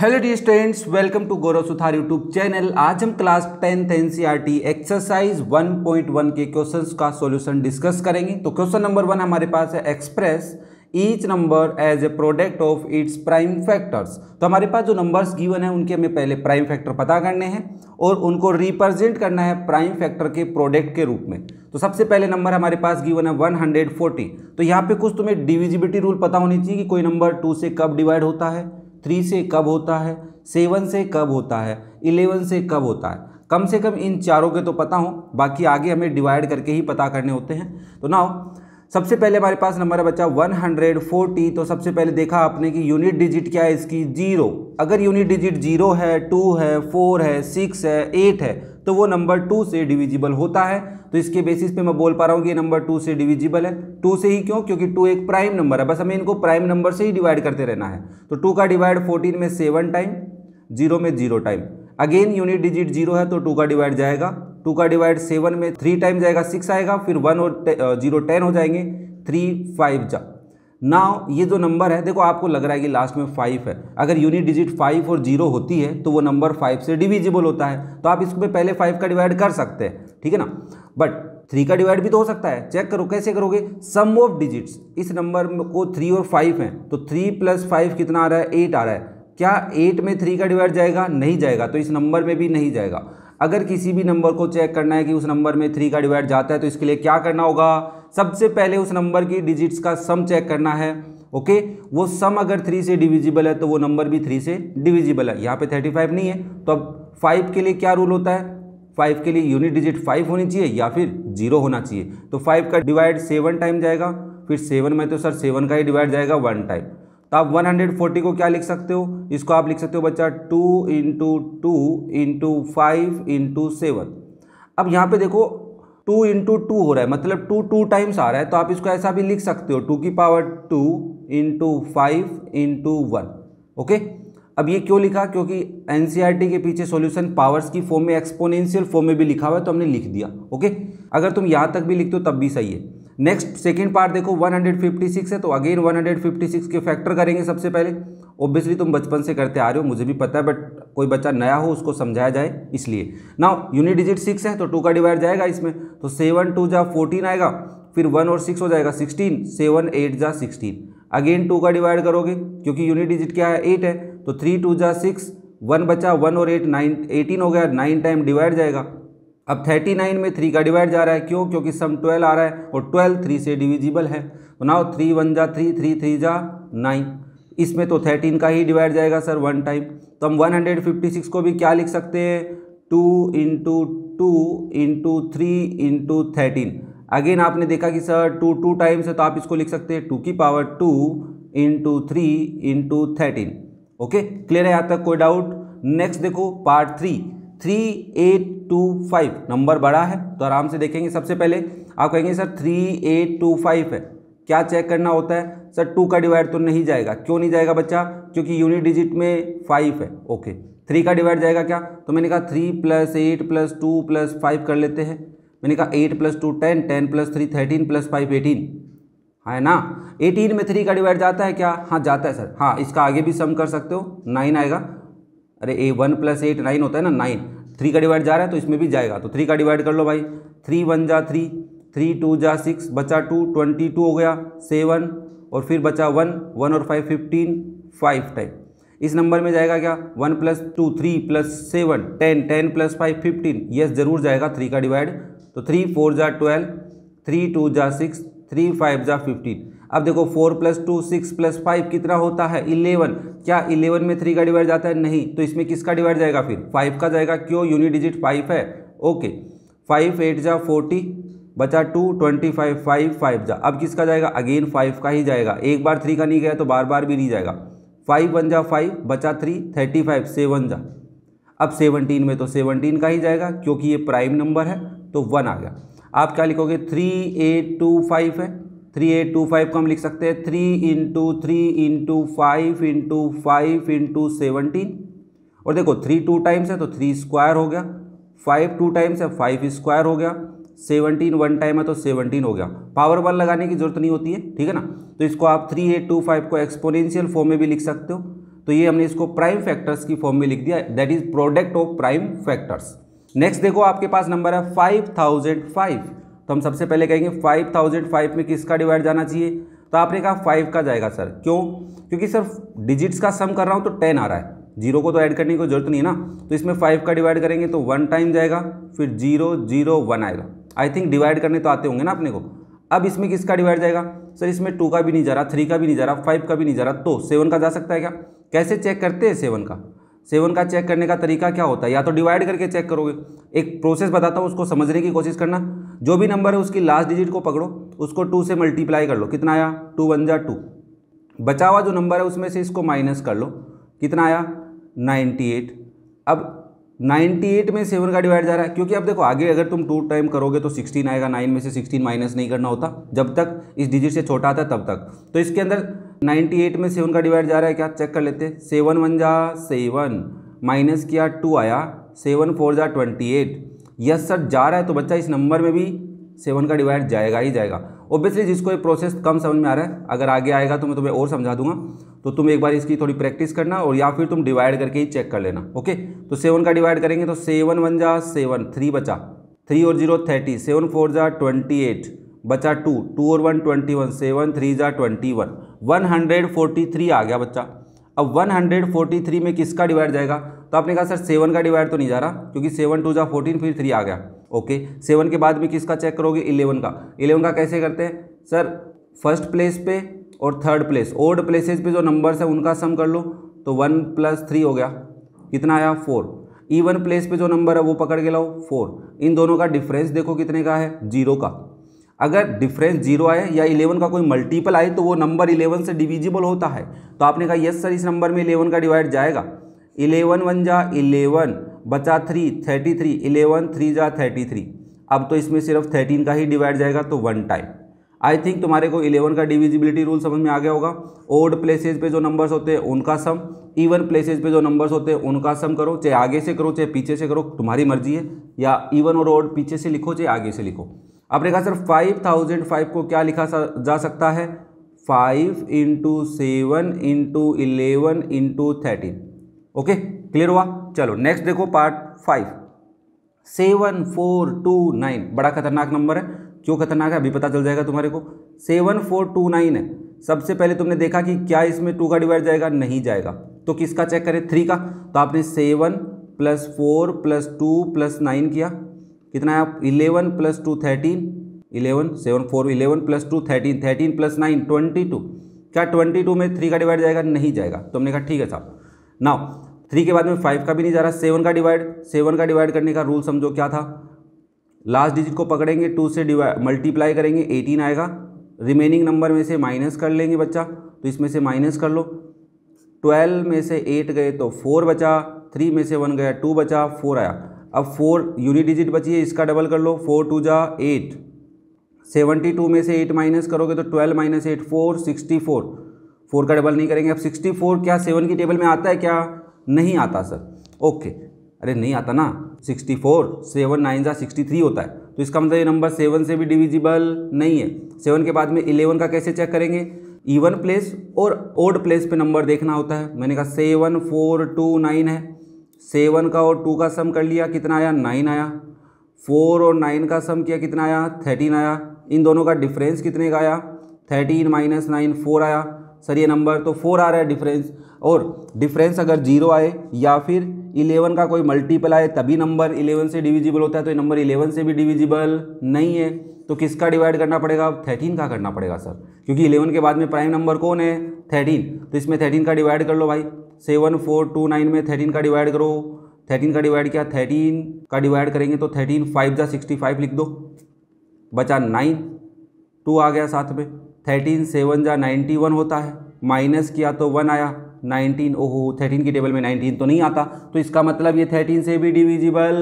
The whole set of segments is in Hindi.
Hello dear students, welcome to Gaurav Suthar YouTube channel. आज हम क्लास 10th एनसीईआरटी एक्सरसाइज 1.1 के क्वेश्चंस का सॉल्यूशन डिस्कस करेंगे। तो क्वेश्चन नंबर 1 हमारे पास है, express each number as a product of its prime factors. तो हमारे पास जो नंबर्स गिवन है उनके हमें पहले प्राइम फैक्टर पता करने हैं और उनको रिप्रेजेंट करना है प्राइम फैक्टर के प्रोडक्ट के रूप में। तो सबसे पहले नंबर हमारे पास गिवन है 140। तो यहाँ पे कुछ तुम्हें डिविजिबिलिटी रूल पता होनी चाहिए कि कोई नंबर 2 से कब डिवाइड होता है, 3 से कब होता है, 7 से कब होता है, 11 से कब होता है। कम से कम इन चारों के तो पता हो, बाकी आगे हमें डिवाइड करके ही पता करने होते हैं। तो नाउ सबसे पहले हमारे पास नंबर है बच्चा 140। तो सबसे पहले देखा आपने कि यूनिट डिजिट क्या है इसकी, 0। अगर यूनिट डिजिट 0 है, 2 है, 4 है, 6 है, 8 है तो वो नंबर 2 से डिविजिबल होता है। तो इसके बेसिस पे मैं बोल पा रहा हूँ कि ये नंबर 2 से डिविजिबल है। 2 से ही क्यों? क्योंकि 2 एक प्राइम नंबर है, बस हमें इनको प्राइम नंबर से ही डिवाइड करते रहना है। तो 2 का डिवाइड 14 में 7 टाइम, 0 में 0 टाइम। अगेन यूनिट डिजिट 0 है तो 2 का डिवाइड जाएगा, 2 का डिवाइड 7 में 3 टाइम जाएगा, 6 आएगा, फिर 1 और 0 10 हो जाएंगे, 3 5 जा। नाउ ये जो नंबर है, देखो आपको लग रहा है कि लास्ट में 5 है। अगर यूनिट डिजिट 5 और 0 होती है तो वो नंबर 5 से डिविजिबल होता है। तो आप इसमें पहले 5 का डिवाइड कर सकते हैं, ठीक है ना। बट 3 का डिवाइड भी तो हो सकता है। चेक करो कैसे करोगे। सम ऑफ डिजिट्स, इस नंबर को 3 और 5 हैं तो 3 + 5 कितना आ रहा है, 8 आ रहा है। क्या 8 में 3 का डिवाइड जाएगा? नहीं जाएगा, तो इस नंबर में भी नहीं जाएगा। अगर किसी भी नंबर को चेक करना है कि उस नंबर में 3 का डिवाइड जाता है तो इसके लिए क्या करना होगा, सबसे पहले उस नंबर की डिजिट्स का सम चेक करना है। ओके, वो सम अगर 3 से डिविजिबल है तो वो नंबर भी 3 से डिविजिबल है। यहाँ पे 35 नहीं है, तो अब 5 के लिए क्या रूल होता है, 5 के लिए यूनिट डिजिट 5 होनी चाहिए या फिर 0 होना चाहिए। तो 5 का डिवाइड 7 टाइम जाएगा, फिर 7 में तो सर 7 का ही डिवाइड जाएगा 1 टाइम। तो आप 140 को क्या लिख सकते हो, इसको आप लिख सकते हो बच्चा 2 × 2 × 5 × 7। अब यहाँ पे देखो 2 × 2 हो रहा है, मतलब 2 टाइम्स आ रहा है, तो आप इसको ऐसा भी लिख सकते हो 2 की पावर 2 × 5 × 1। ओके, अब ये क्यों लिखा, क्योंकि एनसीईआरटी के पीछे सॉल्यूशन पावर्स की फॉर्म में, एक्सपोनेंशियल फॉर्म में भी लिखा हुआ है तो हमने लिख दिया। ओके, अगर तुम यहाँ तक भी लिखते हो तब भी सही है। नेक्स्ट सेकंड पार्ट देखो, 156 है तो अगेन 156 के फैक्टर करेंगे सबसे पहले। ऑब्वियसली तुम बचपन से करते आ रहे हो, मुझे भी पता है, बट कोई बच्चा नया हो उसको समझाया जाए इसलिए। नाउ यूनिट डिजिट 6 है तो 2 का डिवाइड जाएगा इसमें, तो 7 2 जा 14 आएगा, फिर 1 और 6 हो जाएगा 16, 7 8 जा 16। अगेन 2 का डिवाइड करोगे क्योंकि यूनिट डिजिट क्या है, 8 है, तो 3 2 जा 6, 1 बचा, 1 और 8 9 18 हो गया, 9 टाइम डिवाइड जाएगा। अब 39 में 3 का डिवाइड जा रहा है, क्यों? क्योंकि सम 12 आ रहा है और 12 3 से डिविजिबल है। तो नाउ 3 1 जा 3, 3 3 जा 9, इसमें तो 13 का ही डिवाइड जाएगा सर 1 टाइम। तो हम 156 को भी क्या लिख सकते हैं, 2 × 2 × 3 × 13। अगेन आपने देखा कि सर 2 टाइम्स है तो आप इसको लिख सकते हैं 2 की पावर 2 × 3 × 13। ओके, क्लियर है यहाँ तक, कोई डाउट? नेक्स्ट देखो पार्ट 3, 3825 नंबर बड़ा है तो आराम से देखेंगे। सबसे पहले आप कहेंगे सर 3825 है, क्या चेक करना होता है सर, 2 का डिवाइड तो नहीं जाएगा। क्यों नहीं जाएगा बच्चा? क्योंकि यूनिट डिजिट में 5 है। ओके, 3 का डिवाइड जाएगा क्या? तो मैंने कहा 3 + 8 + 2 + 5 कर लेते हैं। मैंने कहा 8 + 2 10, 10 + 3 13 + 5 18 है ना। 18 में 3 का डिवाइड जाता है क्या? हाँ जाता है सर। हाँ, इसका आगे भी सम कर सकते हो, 9 आएगा। अरे 1 + 8 9 होता है ना, 9 3 का डिवाइड जा रहा है तो इसमें भी जाएगा, तो 3 का डिवाइड कर लो भाई। 3 1 जा 3, 3 2 जा 6, बचा 2, 22 हो गया, 7 और फिर बचा 1, 1 और 5 15, 5 टाइम। इस नंबर में जाएगा क्या? 1 + 2 3 + 7 10, 10 + 5 15। यस जरूर जाएगा 3 का डिवाइड। तो 3 4 जा 12, 3 2 जा 6, 3 5 जा 15। अब देखो 4 + 2 6 + 5 कितना होता है, 11। क्या 11 में 3 का डिवाइड जाता है? नहीं, तो इसमें किसका डिवाइड जाएगा फिर? 5 का जाएगा। क्यों? यूनिट डिजिट 5 है। ओके, 5 8 जा 40, बचा 2 25 5 5 जा। अब किसका जाएगा? अगेन 5 का ही जाएगा। एक बार 3 का नहीं गया तो बार बार भी नहीं जाएगा। 5 1 जा 5, बचा 3 35 7 जा। अब 17 में तो 17 का ही जाएगा क्योंकि ये प्राइम नंबर है, तो 1 आ गया। आप क्या लिखोगे? 3825 है, 3825 को हम लिख सकते हैं 3 × 3 × 5 × 5 × 17। और देखो 3 2 टाइम्स है तो 3 स्क्वायर हो गया, 5 2 टाइम्स है 5 स्क्वायर हो गया, 17 1 टाइम है तो 17 हो गया। पावर 1 लगाने की जरूरत नहीं होती है, ठीक है ना। तो इसको आप 3825 को एक्सपोनेंशियल फॉर्म में भी लिख सकते हो। तो ये हमने इसको प्राइम फैक्टर्स की फॉर्म में लिख दिया, that is product of prime factors. Next देखो आपके पास नंबर है 5005, तो हम सबसे पहले कहेंगे 5005 में किसका डिवाइड जाना चाहिए, तो आपने कहा 5 का जाएगा सर, क्यों? क्योंकि सर डिजिट्स का सम कर रहा हूँ तो 10 आ रहा है, जीरो को तो ऐड करने की कोई जरूरत नहीं है ना, तो इसमें 5 का डिवाइड करेंगे तो 1 टाइम जाएगा, फिर 0 0 1 आएगा। आई थिंक डिवाइड करने तो आते होंगे ना अपने को। अब इसमें किसका डिवाइड जाएगा सर, इसमें 2 का भी नहीं जा रहा, 3 का भी नहीं जा रहा, 5 का भी नहीं जा रहा, तो 7 का जा सकता है क्या? कैसे चेक करते हैं 7 का चेक करने का तरीका क्या होता है, या तो डिवाइड करके चेक करोगे। एक प्रोसेस बताता हूँ, उसको समझने की कोशिश करना। जो भी नंबर है उसकी लास्ट डिजिट को पकड़ो, उसको 2 से मल्टीप्लाई कर लो, कितना आया 2 1 जा 2, बचा हुआ जो नंबर है उसमें से इसको माइनस कर लो, कितना आया 98। अब 98 में 7 का डिवाइड जा रहा है, क्योंकि अब देखो आगे अगर तुम 2 टाइम करोगे तो 16 आएगा, 9 में से 16 माइनस नहीं करना होता जब तक इस डिजिट से छोटा आता है तब तक। तो इसके अंदर 98 में 7 का डिवाइड जा रहा है, क्या चेक कर लेते हैं। 7 1 जा 7, माइनस किया 2 आया, 7 4 जा 28। यस सर जा रहा है, तो बच्चा इस नंबर में भी 7 का डिवाइड जाएगा ही जाएगा। ऑब्वियसली जिसको ये प्रोसेस कम समझ में आ रहा है, अगर आगे आएगा तो मैं तुम्हें और समझा दूंगा, तो तुम एक बार इसकी थोड़ी प्रैक्टिस करना, और या फिर तुम डिवाइड करके ही चेक कर लेना। ओके, तो 7 का डिवाइड करेंगे तो 7 1 जा 7, 3 बचा, 3 और 0 30, 7 4 जा 28, बचा 2, 2 और 1 21, 7 3 जा 21, 143 आ गया बच्चा। अब 143 में किसका डिवाइड जाएगा, तो आपने कहा सर 7 का डिवाइड तो नहीं जा रहा, क्योंकि 7 2 जा 14, फिर 3 आ गया। ओके, 7 के बाद में किसका चेक करोगे, 11 का। 11 का कैसे करते हैं सर, फर्स्ट प्लेस पे और थर्ड प्लेस, ओड प्लेसेस पे जो नंबर्स है उनका सम कर लो, तो 1 + 3 हो गया, कितना आया 4। इवन प्लेस पे जो नंबर है वो पकड़ के लाओ 4। इन दोनों का डिफरेंस देखो कितने का है, 0 का। अगर डिफरेंस 0 आए या 11 का कोई मल्टीपल आए तो वो नंबर 11 से डिविजिबल होता है। तो आपने कहा यस सर इस नंबर में 11 का डिवाइड जाएगा। 11 1 जा 11, बचा 3 33, 11 3 जा 33। अब तो इसमें सिर्फ 13 का ही डिवाइड जाएगा, तो 1 टाइम। आई थिंक तुम्हारे को 11 का डिविजिबिलिटी रूल समझ में आ गया होगा। ओड प्लेसेस पे जो नंबर्स होते हैं उनका सम, इवन प्लेसेस पे जो नंबर्स होते हैं उनका सम करो, चाहे आगे से करो चाहे पीछे से करो, तुम्हारी मर्जी है, या इवन और ओड पीछे से लिखो चाहे आगे से लिखो। आपने कहा सर 5005 को क्या लिखा जा सकता है, 5 × 7 × 11 × 13। ओके, क्लियर हुआ। चलो नेक्स्ट देखो पार्ट 5, 7429, बड़ा खतरनाक नंबर है। क्यों खतरनाक है अभी पता चल जाएगा तुम्हारे को। 7429 है। सबसे पहले तुमने देखा कि क्या इसमें 2 का डिवाइड जाएगा, नहीं जाएगा, तो किसका चेक करें, 3 का। तो आपने 7 + 4 + 2 + 9 किया, कितना है 11 + 2 13, 11 7 4 11 + 2 13, 13 + 9 22। क्या 22 में 3 का डिवाइड जाएगा, नहीं जाएगा। तो हमने कहा ठीक है साहब। नाउ 3 के बाद में 5 का भी नहीं जा रहा, 7 का डिवाइड करने का रूल समझो क्या था, लास्ट डिजिट को पकड़ेंगे, 2 से मल्टीप्लाई करेंगे, 18 आएगा, रिमेनिंग नंबर में से माइनस कर लेंगे बच्चा, तो इसमें से माइनस कर लो। 12 में से 8 गए तो 4 बचा, 3 में से 1 गया 2 बचा, 4 आया। अब 4 यूनिट डिजिट बची है, इसका डबल कर लो, 4 2 जा 8, 72 में से 8 माइनस करोगे तो 12 - 8 4 64, 4 का डबल नहीं करेंगे। अब 64 क्या 7 की टेबल में आता है क्या, नहीं आता सर। ओके, अरे नहीं आता ना, 64 7 9 जा 63 होता है, तो इसका मतलब ये नंबर 7 से भी डिविजिबल नहीं है। 7 के बाद में 11 का कैसे चेक करेंगे, इवन प्लेस और ओड प्लेस पे नंबर देखना होता है। मैंने कहा 7 4 2 9 है, 7 का और 2 का सम कर लिया, कितना आया 9 आया। 4 और 9 का सम किया, कितना आया 13 आया। इन दोनों का डिफरेंस कितने का आया, 13 - 9 4 आया। सर ये नंबर तो 4 आ रहा है डिफरेंस, और डिफरेंस अगर 0 आए या फिर 11 का कोई मल्टीपल आए तभी नंबर 11 से डिविजिबल होता है, तो ये नंबर 11 से भी डिविजिबल नहीं है। तो किसका डिवाइड करना पड़ेगा, 13 का करना पड़ेगा सर, क्योंकि 11 के बाद में प्राइम नंबर कौन है 13, तो इसमें 13 का डिवाइड कर लो भाई। 7 4 2 9 में 13 का डिवाइड करो, 13 का डिवाइड किया, 13 का डिवाइड करेंगे तो 13 5 जा 65 लिख दो, बचा 9, 2 आ गया साथ में। 13 7 जा 91 होता है, माइनस किया तो 1 आया, 19। ओहो 13 की टेबल में 19 तो नहीं आता, तो इसका मतलब ये 13 से भी डिविजिबल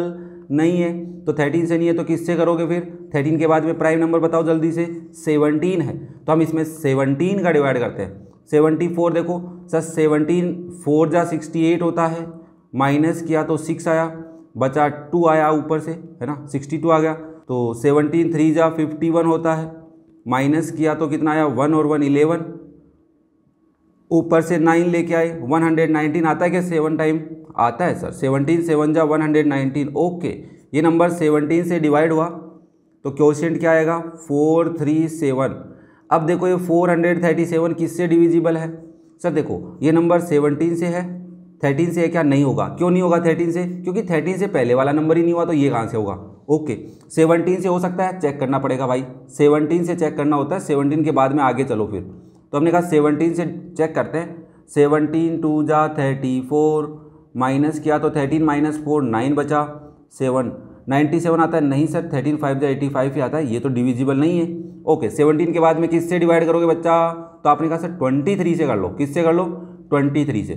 नहीं है। तो 13 से नहीं है तो किससे करोगे फिर, 13 के बाद में प्राइम नंबर बताओ जल्दी से, 17 है, तो हम इसमें 17 का डिवाइड करते हैं। 74 देखो सर, 17 4 जा 68 होता है, माइनस किया तो 6 आया, बचा 2 आया ऊपर से, है ना 62 आ गया। तो 17 3 जा 51 होता है, माइनस किया तो कितना आया 1 और 1 11। ऊपर से 9 लेके आए, 119 आता है क्या 7 टाइम? आता है सर। 17 7 जा 119। ओके, ये नंबर 17 से डिवाइड हुआ तो क्वोशिएंट क्या आएगा? 437। अब देखो ये 437 किससे डिविजिबल है? सर देखो ये नंबर 17 से है, 13 से है क्या? नहीं होगा। क्यों नहीं होगा 13 से? क्योंकि 13 से पहले वाला नंबर ही नहीं हुआ, तो ये कहाँ से होगा? ओके, 17 से हो सकता है, चेक करना पड़ेगा भाई। 17 से चेक करना होता है, 17 के बाद में आगे चलो फिर। तो हमने कहा 17 से चेक करते हैं। 17 2 जा 34, माइनस किया तो 13 माइनस 4 9 बचा, 7 97 आता है? नहीं सर, 13 5 जा 85 ही आता है, ये तो डिविजिबल नहीं है। ओके, 17 के बाद में किससे डिवाइड करोगे बच्चा? तो आपने कहा सर 23 से कर लो। किससे कर लो? 23 से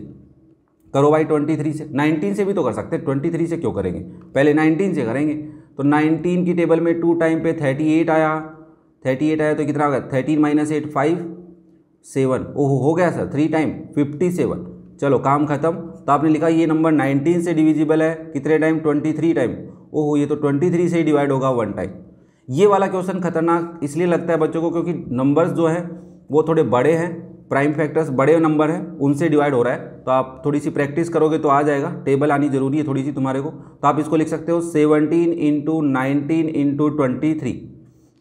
करो भाई। 23 से, 19 से भी तो कर सकते हैं, 23 से क्यों करेंगे? पहले 19 से करेंगे। तो 19 की टेबल में 2 टाइम पे 38 आया, 38 आया तो कितना होगा? 13 माइनस 8 5 7। ओहो, हो गया सर 3 टाइम 57। चलो काम खत्म। तो आपने लिखा ये नंबर 19 से डिविजिबल है, कितने टाइम? 23 टाइम। ओहो, ये तो 23 से ही डिवाइड होगा 1 टाइम। ये वाला क्वेश्चन खतरनाक इसलिए लगता है बच्चों को क्योंकि नंबर्स जो हैं वो थोड़े बड़े हैं, प्राइम फैक्टर्स बड़े नंबर हैं, उनसे डिवाइड हो रहा है। तो आप थोड़ी सी प्रैक्टिस करोगे तो आ जाएगा। टेबल आनी जरूरी है थोड़ी सी तुम्हारे को। तो आप इसको लिख सकते हो 17 इंटू 19 इंटू 23।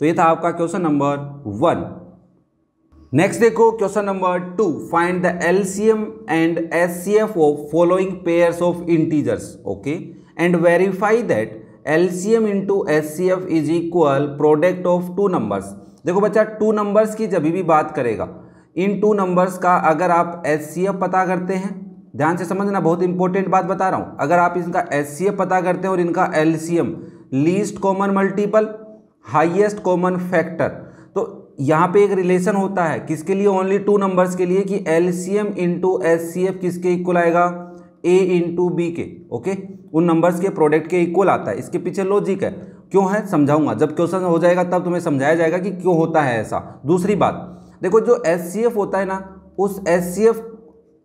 तो ये था आपका क्वेश्चन नंबर 1। नेक्स्ट देखो question number 2, find the LCM and HCF of following pairs of integers. Okay, and verify that LCM into HCF is equal product of 2 numbers. देखो बच्चा 2 नंबर्स की जब भी बात करेगा, इन 2 नंबर्स का अगर आप एचसीएफ पता करते हैं, ध्यान से समझना, बहुत इंपॉर्टेंट बात बता रहा हूं। अगर आप इसका एचसीएफ पता करते हैं और इनका LCM, least common multiple, highest common factor, तो यहाँ पे एक रिलेशन होता है किसके लिए? ओनली 2 नंबर्स के लिए, कि एलसीएम इंटू एचसीएफ किसके इक्वल आएगा? ए इंटू बी के। ओके, उन नंबर्स के प्रोडक्ट के इक्वल आता है। इसके पीछे लॉजिक है, क्यों है समझाऊंगा। जब क्वेश्चन हो जाएगा तब तुम्हें समझाया जाएगा कि क्यों होता है ऐसा। दूसरी बात देखो, जो एचसीएफ होता है ना, उस एचसीएफ,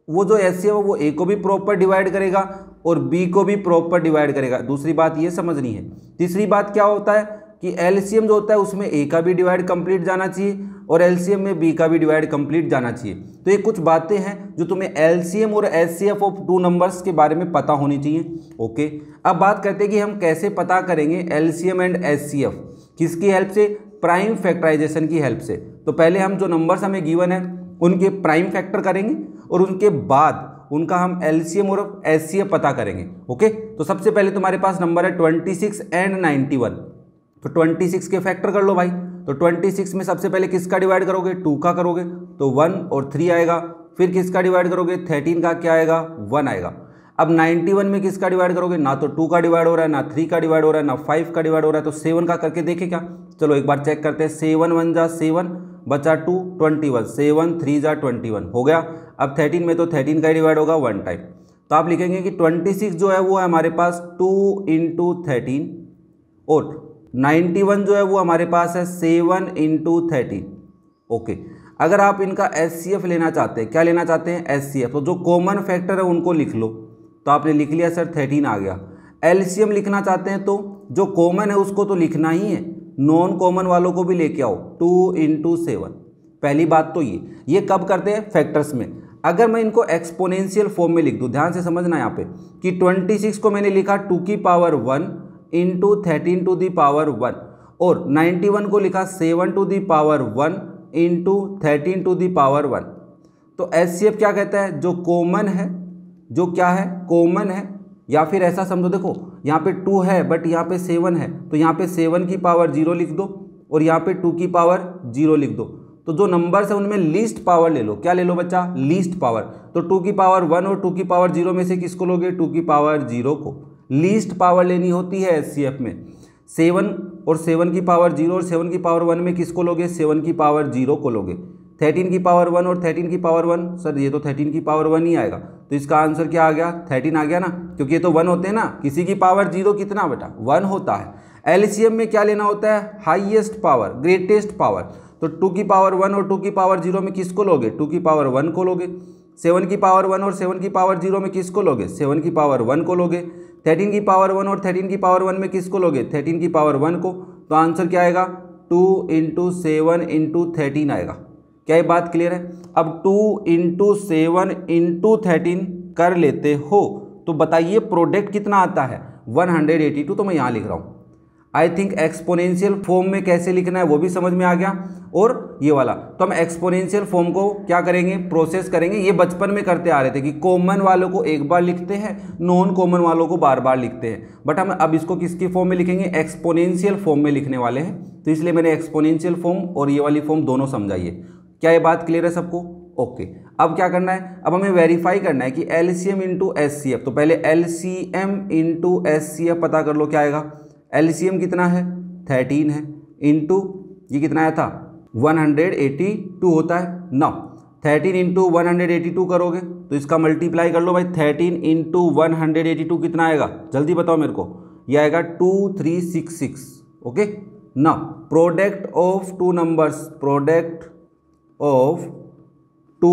वो जो एचसीएफ है वो ए को भी प्रॉपर डिवाइड करेगा और बी को भी प्रॉपर डिवाइड करेगा। दूसरी बात ये समझनी है। तीसरी बात क्या होता है कि एलसीएम जो होता है उसमें ए का भी डिवाइड कंप्लीट जाना चाहिए और एलसीएम में बी का भी डिवाइड कंप्लीट जाना चाहिए। तो ये कुछ बातें हैं जो तुम्हें एलसीएम और एचसीएफ ऑफ 2 नंबर्स के बारे में पता होनी चाहिए। ओके, अब बात करते हैं कि हम कैसे पता करेंगे एलसीएम एंड एचसीएफ, किसकी हेल्प से? प्राइम फैक्टराइजेशन की हेल्प से। तो पहले हम जो नंबर्स हमें गिवन है उनके प्राइम फैक्टर करेंगे और उनके बाद उनका हम एलसीएम और एचसीएफ पता करेंगे। ओके, तो सबसे पहले तुम्हारे पास नंबर है 26 एंड 91। तो 26 के फैक्टर कर लो भाई। तो 26 में सबसे पहले किसका डिवाइड करोगे? 2 का करोगे तो 1 और 3 आएगा। फिर किसका डिवाइड करोगे? 13 का क्या आएगा? 1 आएगा। अब 91 में किसका डिवाइड करोगे? ना तो 2 का डिवाइड हो रहा है, ना 3 का डिवाइड हो रहा है, ना 5 का डिवाइड हो रहा है, तो 7 का करके देखे क्या? चलो एक बार चेक करते हैं। 7 1 जा 7 बचा 2 21, 7 3 जा 21 हो गया। अब 13 में तो 13 का डिवाइड होगा 1 टाइम। तो आप लिखेंगे कि 26 जो है वो है हमारे पास 2 इंटू 13 और 91 जो है वो हमारे पास है 7 इंटू 13। ओके, अगर आप इनका एचसीएफ लेना चाहते हैं, क्या लेना चाहते हैं? एचसीएफ। तो जो कॉमन फैक्टर है उनको लिख लो। तो आपने लिख लिया सर 13 आ गया। एलसीएम लिखना चाहते हैं तो जो कॉमन है उसको तो लिखना ही है, नॉन कॉमन वालों को भी लेके आओ। 2 इंटू 7। पहली बात तो ये कब करते हैं? फैक्टर्स में। अगर मैं इनको एक्सपोनेंशियल फॉर्म में लिख दूं, ध्यान से समझना यहाँ पे कि 26 को मैंने लिखा 2 की power 1 into 13 to the power 1 और 91 को लिखा 7 to the power 1 into 13 to the power 1। तो एचसीएफ क्या कहता है? जो कॉमन है, जो क्या है? कॉमन है। या फिर ऐसा समझो, देखो यहाँ पे 2 है बट यहाँ पे 7 है, तो यहाँ पे 7 की पावर 0 लिख दो और यहाँ पे 2 की पावर 0 लिख दो। तो जो नंबर्स है उनमें लीस्ट पावर ले लो। क्या ले लो बच्चा? Least power. तो 2 की पावर 1 और 2 की पावर 0 में से किसको लोगे? 2 की पावर 0 को। लीस्ट पावर लेनी होती है एचसीएफ में। 7 और 7 की पावर 0 और 7 की पावर 1 में किसको लोगे? 7 की पावर 0 को लोगे। 13 की पावर 1 और 13 की पावर 1, सर ये तो 13 की पावर 1 ही आएगा। तो इसका आंसर क्या आ गया? 13 आ गया ना, क्योंकि ये तो 1 होते हैं ना। किसी की पावर 0 कितना बेटा? 1 होता है। एलसीएम में क्या लेना होता है? Highest power, greatest power. तो 2 की पावर 1 और 2 की पावर 0 में किसको लोगे? 2 की पावर 1 को लोगे। 7 की पावर 1 और 7 की पावर 0 में किसको लोगे? 7 की पावर 1 को लोगे। 13 की पावर 1 और 13 की पावर 1 में किसको लोगे? 13 की पावर 1 को। तो आंसर क्या आएगा? 2 इंटू 7 इंटू 13 आएगा। क्या ये बात क्लियर है? अब 2 इंटू 7 इंटू 13 कर लेते हो तो बताइए प्रोडक्ट कितना आता है? 182। तो मैं यहाँ लिख रहा हूँ। आई थिंक एक्सपोनेंशियल फॉर्म में कैसे लिखना है वो भी समझ में आ गया। और ये वाला तो हम एक्सपोनेंशियल फॉर्म को क्या करेंगे? प्रोसेस करेंगे। ये बचपन में करते आ रहे थे कि कॉमन वालों को एक बार लिखते हैं, नॉन कॉमन वालों को बार बार लिखते हैं, बट हम अब इसको किसकी फॉर्म में लिखेंगे? एक्सपोनेंशियल फॉर्म में लिखने वाले हैं। तो इसलिए मैंने एक्सपोनेंशियल फॉर्म और ये वाली फॉर्म दोनों समझाइए। क्या ये बात क्लियर है सबको? ओके। अब क्या करना है? अब हमें वेरीफाई करना है कि एलसीएम इंटू एचसीएफ। तो पहले एलसीएम इंटू एचसीएफ पता कर लो क्या आएगा। एलसीएम कितना है? 13 है, इंटू ये कितना आया था? 182 होता है ना। 13 इंटू 182 करोगे तो इसका मल्टीप्लाई कर लो भाई। 13 इंटू 182 कितना आएगा? जल्दी बताओ मेरे को। ये आएगा 2366। ओके ना। Product of two numbers, product of two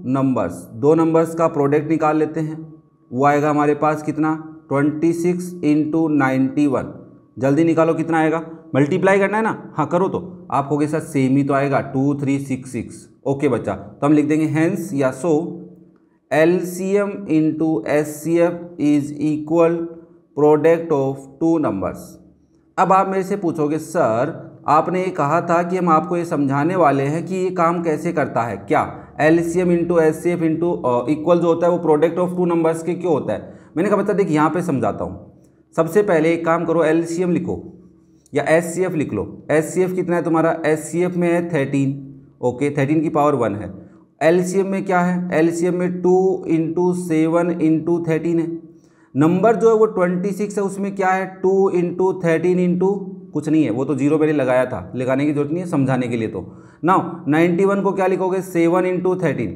numbers, दो नंबर्स का प्रोडक्ट निकाल लेते हैं। वो आएगा हमारे पास कितना? 26 इंटू 91। जल्दी निकालो कितना आएगा? मल्टीप्लाई करना है ना? हाँ करो। तो आप कहोगे सर सेम ही तो आएगा 2366। ओके बच्चा, तो हम लिख देंगे हेंस या so LCM into HCF is equal product of two numbers. अब आप मेरे से पूछोगे सर आपने ये कहा था कि हम आपको ये समझाने वाले हैं कि ये काम कैसे करता है। क्या LCM into HCF into equal जो होता है वो प्रोडक्ट ऑफ टू नंबर्स के क्यों होता है? मैंने कहा बच्चा देख यहाँ पे समझाता हूँ। सबसे पहले एक काम करो, एलसीएम लिखो या एचसीएफ लिख लो। एचसीएफ कितना है तुम्हारा? एचसीएफ में है 13। ओके, 13 की पावर 1 है। एलसीएम में क्या है? एलसीएम में 2 इंटू 7 इंटू 13 है। नंबर जो है वो 26 है, उसमें क्या है? 2 इंटू 13 इंटू कुछ नहीं है, वो तो जीरो मैंने लगाया था, लगाने की जरूरत नहीं है समझाने के लिए। तो नाउ 91 को क्या लिखोगे? 7 इंटू 13।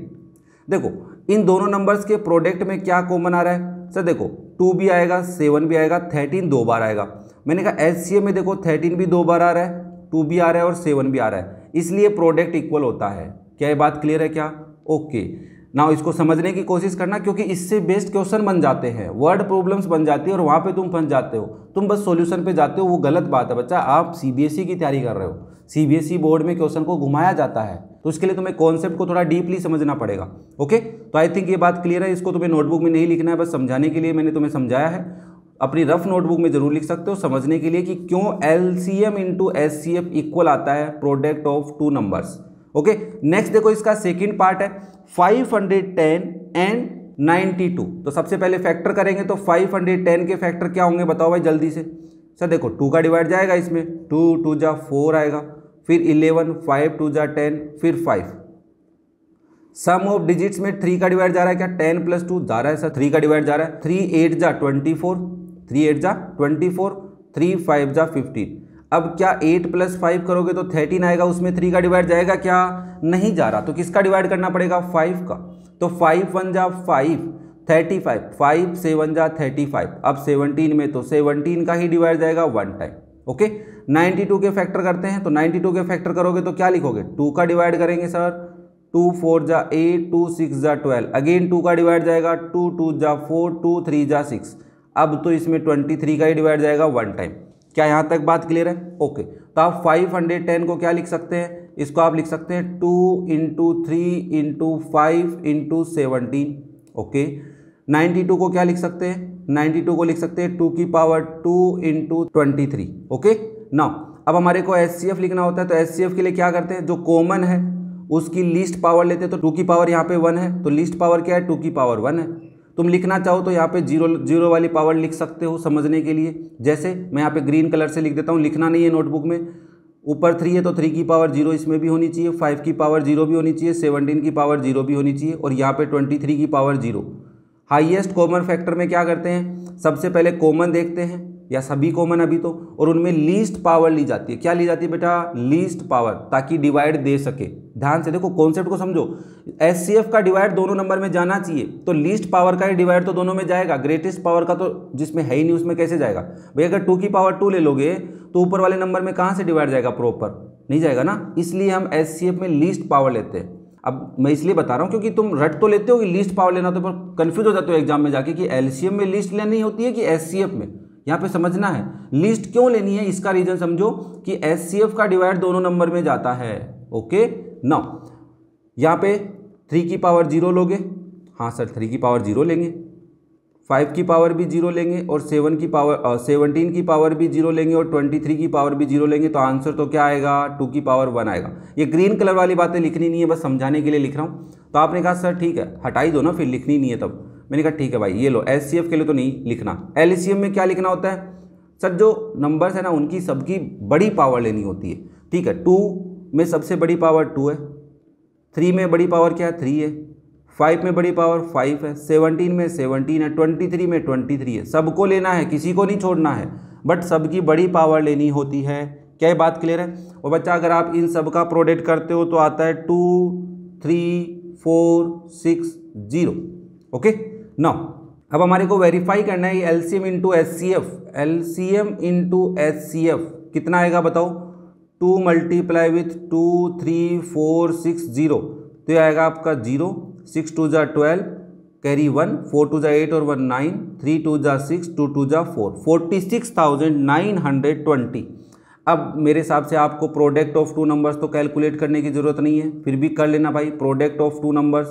देखो इन दोनों नंबर्स के प्रोडक्ट में क्या कॉमन आ रहा है? सर देखो 2 भी आएगा, 7 भी आएगा, 13 दो बार आएगा। मैंने कहा एचसीएफ में देखो 13 भी दो बार आ रहा है, 2 भी आ रहा है और 7 भी आ रहा है, इसलिए प्रोडक्ट इक्वल होता है। क्या ये बात क्लियर है क्या? ओके नाउ इसको समझने की कोशिश करना, क्योंकि इससे बेस्ट क्वेश्चन बन जाते हैं, वर्ड प्रॉब्लम्स बन जाती है और वहाँ पे तुम फंस जाते हो, तुम बस सॉल्यूशन पे जाते हो। वो गलत बात है बच्चा। आप सीबीएसई की तैयारी कर रहे हो, सीबीएसई बोर्ड में क्वेश्चन को घुमाया जाता है, तो इसके लिए तुम्हें कॉन्सेप्ट को थोड़ा डीपली समझना पड़ेगा। ओके, तो आई थिंक ये बात क्लियर है। इसको तुम्हें नोटबुक में नहीं लिखना है, बस समझाने के लिए मैंने तुम्हें समझाया है। अपनी रफ नोटबुक में जरूर लिख सकते हो समझने के लिए कि क्यों एलसीएम इंटू एचसीएफ इक्वल आता है product of two numbers. Okay, next देखो इसका सेकंड पार्ट है 510 एंड 92। तो सबसे पहले फैक्टर करेंगे तो 510 के फैक्टर क्या होंगे बताओ भाई जल्दी से। सर देखो 2 का डिवाइड जाएगा इसमें, 2 2 जा 4 आएगा, फिर 11, 5 2 जा 10, फिर 5। सम ऑफ डिजिट्स में 3 का डिवाइड जा रहा है क्या? 10 + 2 जा रहा है सर, 3 का डिवाइड जा रहा है। 3 8 जा 24, 3 8 जा 24, 3 5 जा 15। अब क्या 8 + 5 करोगे तो 13 आएगा, उसमें 3 का डिवाइड जाएगा क्या? नहीं जा रहा, तो किसका डिवाइड करना पड़ेगा? 5 का। तो 5 1 जा 5, 35, 5 7 जा 35। अब 17 में तो 17 का ही डिवाइड जाएगा 1 टाइम। ओके, 92 के फैक्टर करते हैं, तो 92 के फैक्टर करोगे तो क्या लिखोगे? 2 का डिवाइड करेंगे सर, 2 4 जा 8, 2 6 जा 12, अगेन 2 का डिवाइड जाएगा, 2 2 जा 4, 2 3 जा 6। अब तो इसमें 23 का ही डिवाइड जाएगा 1 टाइम। क्या यहाँ तक बात क्लियर है? ओके, तो आप 510 को क्या लिख सकते हैं? इसको आप लिख सकते हैं 2 × 3 × 5 × 17। ओके, 92 को क्या लिख सकते हैं? 92 को लिख सकते हैं 2 की पावर 2 × 23। ओके, नाउ अब हमारे को एचसीएफ लिखना होता है, तो एचसीएफ के लिए क्या करते हैं? जो कॉमन है उसकी लीस्ट पावर लेते हैं, तो 2 की पावर यहाँ पे 1 है, तो लीस्ट पावर क्या है? 2 की पावर 1 है। तुम लिखना चाहो तो यहाँ पे जीरो वाली पावर लिख सकते हो समझने के लिए। जैसे मैं यहाँ पे ग्रीन कलर से लिख देता हूँ, लिखना नहीं है नोटबुक में। ऊपर 3 है तो 3 की पावर 0 इसमें भी होनी चाहिए, 5 की पावर 0 भी होनी चाहिए, 17 की पावर 0 भी होनी चाहिए, और यहाँ पे 23 की पावर 0। हाईएस्ट कॉमन फैक्टर में क्या करते हैं? सबसे पहले कॉमन देखते हैं, या सभी कॉमन अभी तो, और उनमें लीस्ट पावर ली जाती है। क्या ली जाती है बेटा? लीस्ट पावर, ताकि डिवाइड दे सके। ध्यान से देखो, कॉन्सेप्ट को समझो। एचसीएफ का डिवाइड दोनों नंबर में जाना चाहिए, तो लीस्ट पावर का ही डिवाइड तो दोनों में जाएगा, ग्रेटेस्ट पावर का तो जिसमें है ही नहीं उसमें कैसे जाएगा भाई? अगर 2 की पावर 2 ले लोगे तो ऊपर वाले नंबर में कहाँ से डिवाइड जाएगा? प्रॉपर नहीं जाएगा ना, इसलिए हम एचसीएफ में लीस्ट पावर लेते हैं। अब मैं इसलिए बता रहा हूँ क्योंकि तुम रट तो लेते हो कि लीस्ट पावर लेना, तो पर कंफ्यूज हो जाते हो एग्जाम में जाके कि एलसीएम में लीस्ट लेनी होती है कि एचसीएफ में। यहाँ पे समझना है लीस्ट क्यों लेनी है, इसका रीजन समझो कि एचसीएफ का डिवाइड दोनों नंबर में जाता है। ओके, नाउ यहाँ पे 3 की पावर 0 लोगे, हाँ सर 3 की पावर 0 लेंगे, 5 की पावर भी 0 लेंगे और 17 की पावर भी 0 लेंगे और 23 की पावर भी 0 लेंगे, तो आंसर तो क्या आएगा 2 की पावर 1 आएगा। ये ग्रीन कलर वाली बातें लिखनी नहीं है, बस समझाने के लिए लिख रहा हूँ। तो आपने कहा सर ठीक है हटा ही दो ना, फिर लिखनी नहीं है। तब मैंने कहा ठीक है भाई, ये लो एचसीएफ के लिए तो नहीं लिखना। एलसीएम में क्या लिखना होता है सर, जो नंबर्स है ना उनकी सबकी बड़ी पावर लेनी होती है, ठीक है। 2 में सबसे बड़ी पावर 2 है, 3 में बड़ी पावर क्या है 3 है, 5 में बड़ी पावर 5 है, 17 में 17 है, 23 में 23 है। सबको लेना है, किसी को नहीं छोड़ना है, बट सबकी बड़ी पावर लेनी होती है। क्या ये बात क्लियर है? और बच्चा अगर आप इन सब का प्रोडक्ट करते हो तो आता है 2 3 4 6 0। ओके नाउ अब हमारे को वेरीफाई करना है LCM into HCF. LCM into HCF कितना आएगा बताओ? 2 मल्टीप्लाई विथ 2 3 4 6 0, तो ये आएगा आपका 0, 6 2 जा 12, कैरी 1, 4 2 जा 8 और 1 9, 3 2 जा 6, 2 2 जा 4, 46,920। अब मेरे हिसाब से आपको प्रोडक्ट ऑफ 2 नंबर्स तो कैलकुलेट करने की ज़रूरत नहीं है, फिर भी कर लेना भाई। प्रोडक्ट ऑफ 2 नंबर्स,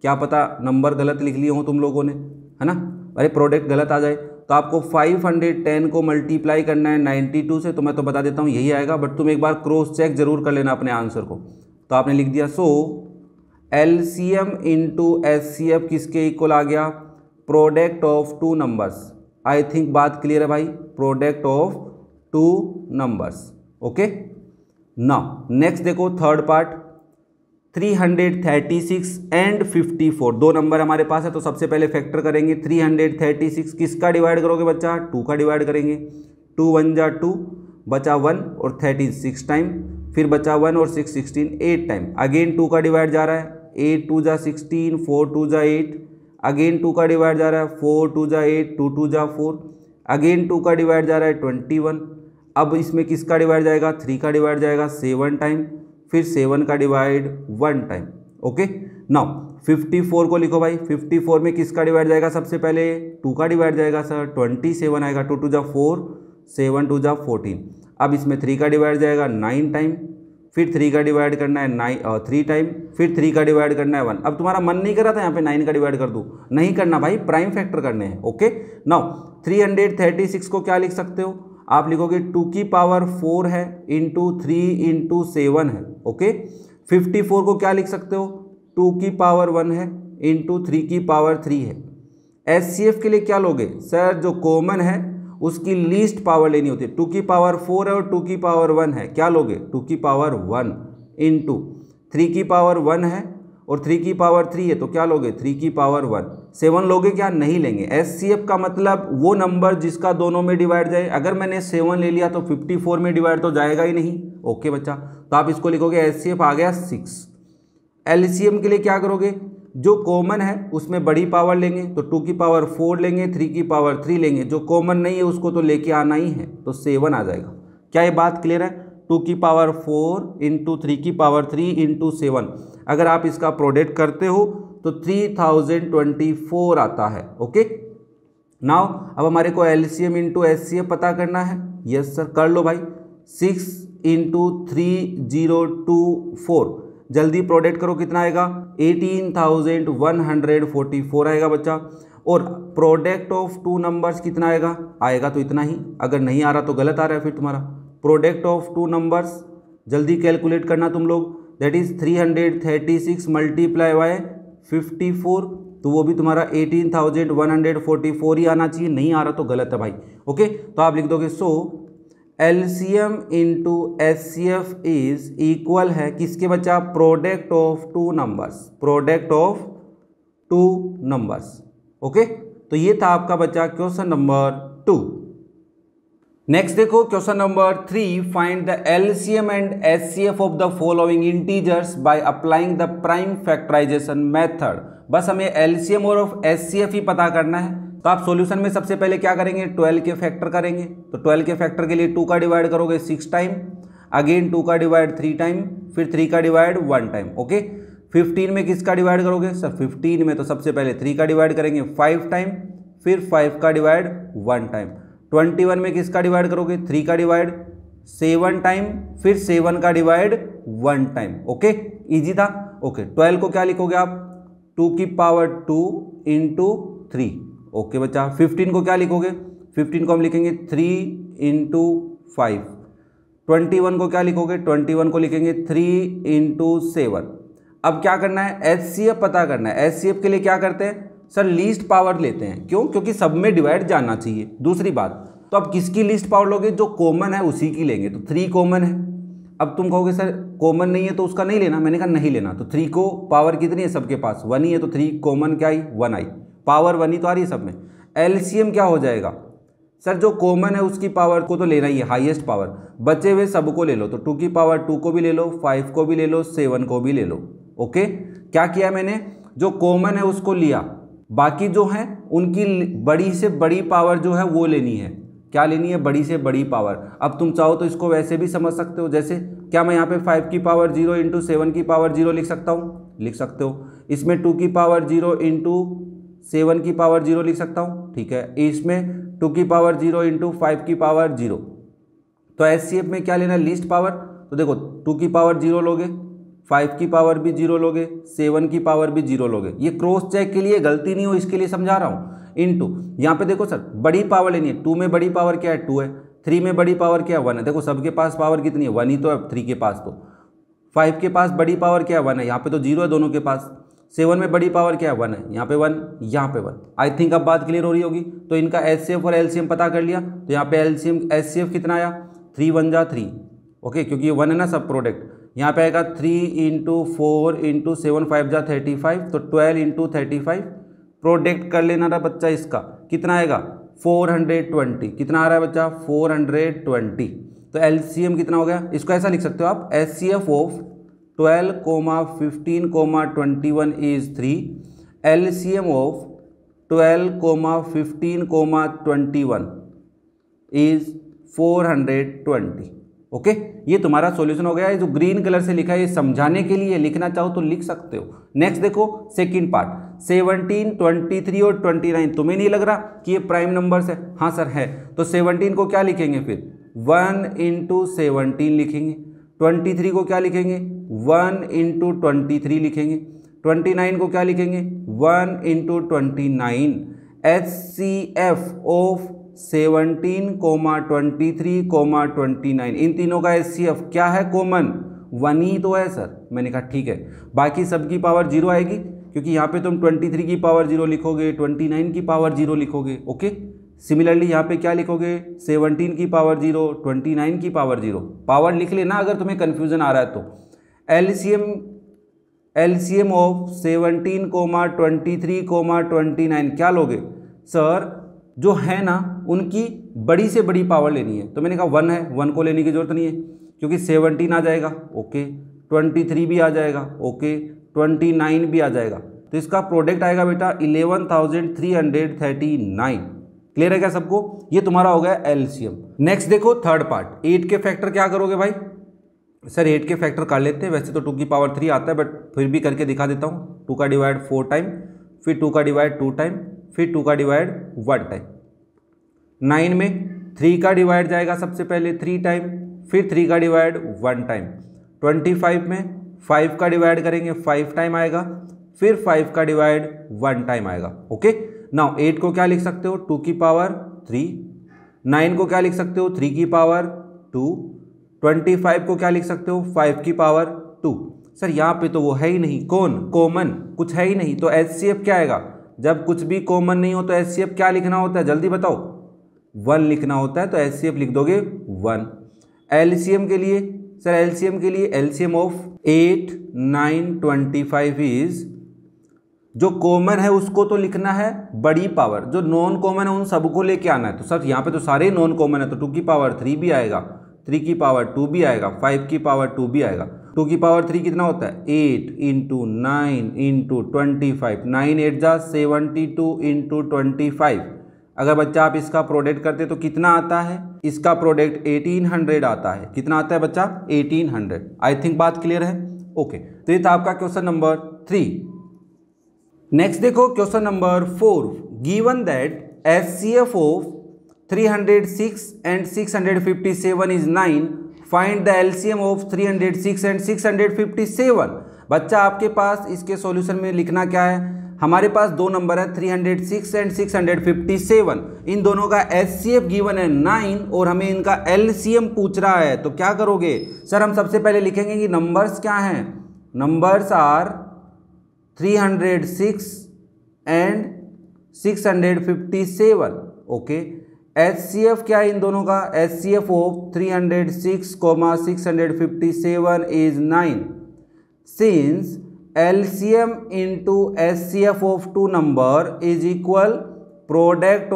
क्या पता नंबर गलत लिख लिए हों तुम लोगों ने, है ना, अरे प्रोडक्ट गलत आ जाए। तो आपको 510 को मल्टीप्लाई करना है 92 से, तो मैं तो बता देता हूँ यही आएगा, बट तुम एक बार क्रॉस चेक जरूर कर लेना अपने आंसर को। तो आपने लिख दिया सो एलसीएम इंटू एचसीएफ किसके इक्वल आ गया? Product of 2 numbers. I think बात क्लियर है भाई, product of 2 numbers. Okay now next देखो थर्ड पार्ट, 336 एंड 54 दो नंबर हमारे पास है, तो सबसे पहले फैक्टर करेंगे। 336 किसका डिवाइड करोगे बच्चा? 2 का डिवाइड करेंगे। 2 1 जा 2, बचा 1 और 13 6 टाइम, फिर बचा 1 और 6 16 8 टाइम। अगेन 2 का डिवाइड जा रहा है, 8 2 जा 16, 4 2 जा 8, अगेन 2 का डिवाइड जा रहा है, 4 2 जा 8, 2 2 जा 4, अगेन 2 का डिवाइड जा रहा है 21। अब इसमें किसका डिवाइड जाएगा? 3 का डिवाइड जाएगा 7 टाइम, फिर 7 का डिवाइड 1 टाइम। ओके नाउ 54 को लिखो भाई। 54 में किसका डिवाइड जाएगा? सबसे पहले 2 का डिवाइड जाएगा सर, 27 आएगा, 2 2 जा 4, 7 2 जा 14। अब इसमें 3 का डिवाइड जाएगा 9 टाइम, फिर 3 का डिवाइड करना है 3 टाइम, फिर 3 का डिवाइड करना है 1। अब तुम्हारा मन नहीं कर रहा था यहाँ पे 9 का डिवाइड कर दूँ, नहीं करना भाई, प्राइम फैक्टर करने हैं। ओके नाउ 336 को क्या लिख सकते हो आप? लिखोगे 2 की पावर 4 है इंटू 3 इंटू 7 है। ओके 54 को क्या लिख सकते हो? 2 की पावर 1 है इंटू 3 की पावर 3 है। एचसीएफ के लिए क्या लोगे सर? जो कॉमन है उसकी लीस्ट पावर लेनी होती है। 2 की पावर 4 है और 2 की पावर 1 है, क्या लोगे? 2 की पावर 1 इंटू 3 की पावर 1 है और 3 की पावर 3 है, तो क्या लोगे? 3 की पावर 1। 7 लोगे क्या? नहीं लेंगे। एचसीएफ का मतलब वो नंबर जिसका दोनों में डिवाइड जाए। अगर मैंने 7 ले लिया तो 54 में डिवाइड तो जाएगा ही नहीं। ओके बच्चा, तो आप इसको लिखोगे एचसीएफ आ गया 6। एलसीएम के लिए क्या करोगे? जो कॉमन है उसमें बड़ी पावर लेंगे, तो 2 की पावर 4 लेंगे, 3 की पावर 3 लेंगे। जो कॉमन नहीं है उसको तो लेके आना ही है, तो 7 आ जाएगा। क्या ये बात क्लियर है? 2 की पावर 4 इंटू 3 की पावर 3 इंटू 7, अगर आप इसका प्रोडक्ट करते हो तो 3024 आता है। ओके नाउ अब हमारे को एलसीएम इंटू एचसीएफ पता करना है। यस सर कर लो भाई। 6 इंटू 3024, जल्दी प्रोडक्ट करो, कितना आएगा? 18,144 आएगा बच्चा। और प्रोडक्ट ऑफ 2 नंबर्स कितना आएगा? आएगा तो इतना ही, अगर नहीं आ रहा तो गलत आ रहा है फिर तुम्हारा। प्रोडक्ट ऑफ 2 नंबर्स जल्दी कैलकुलेट करना तुम लोग, दैट इज 336 मल्टीप्लाई बाय 54, तो वो भी तुम्हारा 18,144 ही आना चाहिए। नहीं आ रहा तो गलत है भाई। ओके तो आप लिख दोगे so LCM into HCF is equal है किसके बच्चा? Product of 2 numbers. Product of 2 numbers. Okay तो ये था आपका बच्चा क्वेश्चन नंबर 2। नेक्स्ट देखो question number 3, find the LCM and HCF of the following integers by applying the prime factorisation method. बस हमें एलसीएम और एचसीएफ ही पता करना है। तो आप सॉल्यूशन में सबसे पहले क्या करेंगे? 12 के फैक्टर करेंगे। तो 12 के फैक्टर के लिए 2 का डिवाइड करोगे 6 टाइम, अगेन 2 का डिवाइड 3 टाइम, फिर 3 का डिवाइड 1 टाइम। ओके 15 में किसका डिवाइड करोगे सर? 15 में तो सबसे पहले 3 का डिवाइड करेंगे 5 टाइम, फिर 5 का डिवाइड 1 टाइम। 21 में किसका डिवाइड करोगे? 3 का डिवाइड 7 टाइम, फिर 7 का डिवाइड 1 टाइम। ओके इजी था। ओके 12 को क्या लिखोगे आप 2 की पावर 2 इंटू 3। ओके बच्चा 15 को क्या लिखोगे 15 को हम लिखेंगे 3 इंटू 5। 21 को क्या लिखोगे 21 को लिखेंगे 3 इंटू 7। अब क्या करना है HCF पता करना है। HCF के लिए क्या करते हैं सर लीस्ट पावर लेते हैं, क्यों क्योंकि सब में डिवाइड जानना चाहिए। दूसरी बात तो अब किसकी लीस्ट पावर लोगे जो कॉमन है उसी की लेंगे, तो 3 कॉमन है। अब तुम कहोगे सर कॉमन नहीं है तो उसका नहीं लेना, मैंने कहा नहीं लेना। तो 3 को पावर कितनी है सबके पास 1 ही है, तो 3 कॉमन क्या आई 1 आई, पावर 1 ही तो आ रही है सब में। LCM क्या हो जाएगा सर जो कॉमन है उसकी पावर को तो लेना ही है हाईएस्ट पावर, बचे हुए सबको ले लो, तो 2 की पावर 2 को भी ले लो, 5 को भी ले लो, 7 को भी ले लो। ओके क्या किया मैंने जो कॉमन है उसको लिया, बाकी जो है उनकी बड़ी से बड़ी पावर जो है वो लेनी है। क्या लेनी है बड़ी से बड़ी पावर। अब तुम चाहो तो इसको वैसे भी समझ सकते हो, जैसे क्या मैं यहाँ पे 5 की पावर 0 इंटू 7 की पावर 0 लिख सकता हूँ, लिख सकते हो। इसमें 2 की पावर 0 इंटू 7 की पावर 0 लिख सकता हूँ, ठीक है। इसमें 2 की पावर 0 इंटू 5 की पावर 0। तो HCF में क्या लेना है लीस्ट पावर, तो देखो 2 की पावर 0 लोगे, 5 की पावर भी 0 लोगे, 7 की पावर भी 0 लोगे। ये क्रॉस चेक के लिए गलती नहीं हो इसके लिए समझा रहा हूँ। इनटू यहाँ पे देखो सर बड़ी पावर लेनी है, 2 में बड़ी पावर क्या है 2 है, 3 में बड़ी पावर क्या है 1 है। देखो सबके पास पावर कितनी है 1 ही तो है 3 के पास, तो 5 के पास बड़ी पावर क्या है 1 है, यहाँ पे तो 0 है दोनों के पास। 7 में बड़ी पावर क्या है 1 है, यहाँ पे 1, यहाँ पे 1। आई थिंक अब बात क्लियर हो रही होगी। तो इनका HCF और LCM पता कर लिया, तो यहाँ पे LCM HCF कितना आया 3 1 जा 3। ओके क्योंकि ये 1 है ना सब प्रोडक्ट, यहाँ पे आएगा 3 इंटू 4 इंटू 7 5 जा 35, तो 12 इंटू 35 प्रोडक्ट कर लेना था बच्चा। इसका कितना आएगा 420, कितना आ रहा है बच्चा 420। तो LCM कितना हो गया, इसको ऐसा लिख सकते हो आप HCF of 12, 15, 21 is 3, LCM of 12, 15, 21 is 420। Okay ये तुम्हारा सॉल्यूशन हो गया है। जो ग्रीन कलर से लिखा है ये समझाने के लिए, लिखना चाहो तो लिख सकते हो। नेक्स्ट देखो सेकंड पार्ट 17, 23 और 29। तुम्हें नहीं लग रहा कि ये प्राइम नंबर्स है, हाँ सर है। तो 17 को क्या लिखेंगे फिर 1 इंटू 17 लिखेंगे। 23 को क्या लिखेंगे 1 इंटू 23 लिखेंगे। 29 को क्या लिखेंगे 1 इंटू 29। HCF ऑफ 17, 23, 29 इन तीनों का HCF क्या है कॉमन 1 ही तो है सर। मैंने कहा ठीक है, बाकी सबकी पावर 0 आएगी क्योंकि यहाँ पे तुम 23 की पावर 0 लिखोगे, 29 की पावर 0 लिखोगे। ओके सिमिलरली यहाँ पे क्या लिखोगे 17 की पावर 0, 29 की पावर 0। पावर लिख लेना अगर तुम्हें कन्फ्यूजन आ रहा है तो। LCM ऑफ 17, 23, 29 क्या लोगे सर जो है ना उनकी बड़ी से बड़ी पावर लेनी है। तो मैंने कहा 1 है, 1 को लेने की जरूरत नहीं है क्योंकि 17 आ जाएगा, ओके 23 भी आ जाएगा, ओके 29 भी आ जाएगा। तो इसका प्रोडक्ट आएगा बेटा 11,339। क्लियर है क्या सबको, ये तुम्हारा हो गया LCM। नेक्स्ट देखो थर्ड पार्ट 8 के फैक्टर क्या करोगे भाई। सर 8 के फैक्टर कर लेते हैं, वैसे तो 2 की पावर 3 आता है बट फिर भी करके दिखा देता हूँ। 2 का डिवाइड 4 टाइम, फिर 2 का डिवाइड 2 टाइम, फिर 2 का डिवाइड 1 टाइम। 9 में 3 का डिवाइड जाएगा सबसे पहले 3 टाइम, फिर 3 का डिवाइड 1 टाइम। 25 में 5 का डिवाइड करेंगे 5 टाइम आएगा, फिर 5 का डिवाइड 1 टाइम आएगा। ओके नाउ 8 को क्या लिख सकते हो 2 की पावर 3, 9 को क्या लिख सकते हो 3 की पावर 2, 25 को क्या लिख सकते हो 5 की पावर 2। सर यहाँ पे तो वो है ही नहीं, कौन कॉमन कुछ है ही नहीं, तो HCF क्या आएगा। जब कुछ भी कॉमन नहीं हो तो HCF क्या लिखना होता है जल्दी बताओ 1 लिखना होता है, तो HCF लिख दोगे 1। LCM के लिए सर LCM के लिए LCM ऑफ 8, 9, 25 इज जो कॉमन है उसको तो लिखना है बड़ी पावर, जो नॉन कॉमन है उन सबको लेके आना है। तो सर यहाँ पे तो सारे नॉन कॉमन है, तो 2 की पावर 3 भी आएगा, 3 की पावर 2 भी आएगा, 5 की पावर 2 भी आएगा। 2 की पावर 3 कितना होता है 8 इंटू 9 इंटू 25, 9 8 जा 72 इंटू 25। अगर बच्चा आप इसका प्रोडक्ट करते तो कितना आता है, इसका प्रोडक्ट 1800 आता है। कितना आता है बच्चा 1800। आई थिंक बात क्लियर है। ओके तो ये था आपका क्वेश्चन नंबर 3। नेक्स्ट देखो question number 4। Given that HCF of 306 and 657 is 9, find the LCM of 306 and 657। बच्चा आपके पास इसके सॉल्यूशन में लिखना क्या है, हमारे पास दो नंबर है 306 एंड 657, इन दोनों का HCF गिवन है 9 और हमें इनका LCM पूछ रहा है। तो क्या करोगे सर, हम सबसे पहले लिखेंगे कि नंबर्स क्या हैं, numbers are 306 and 657। Okay, HCF क्या है इन दोनों का, HCF of 306, 657 is 9। Since LCM into HCF of two number is equal product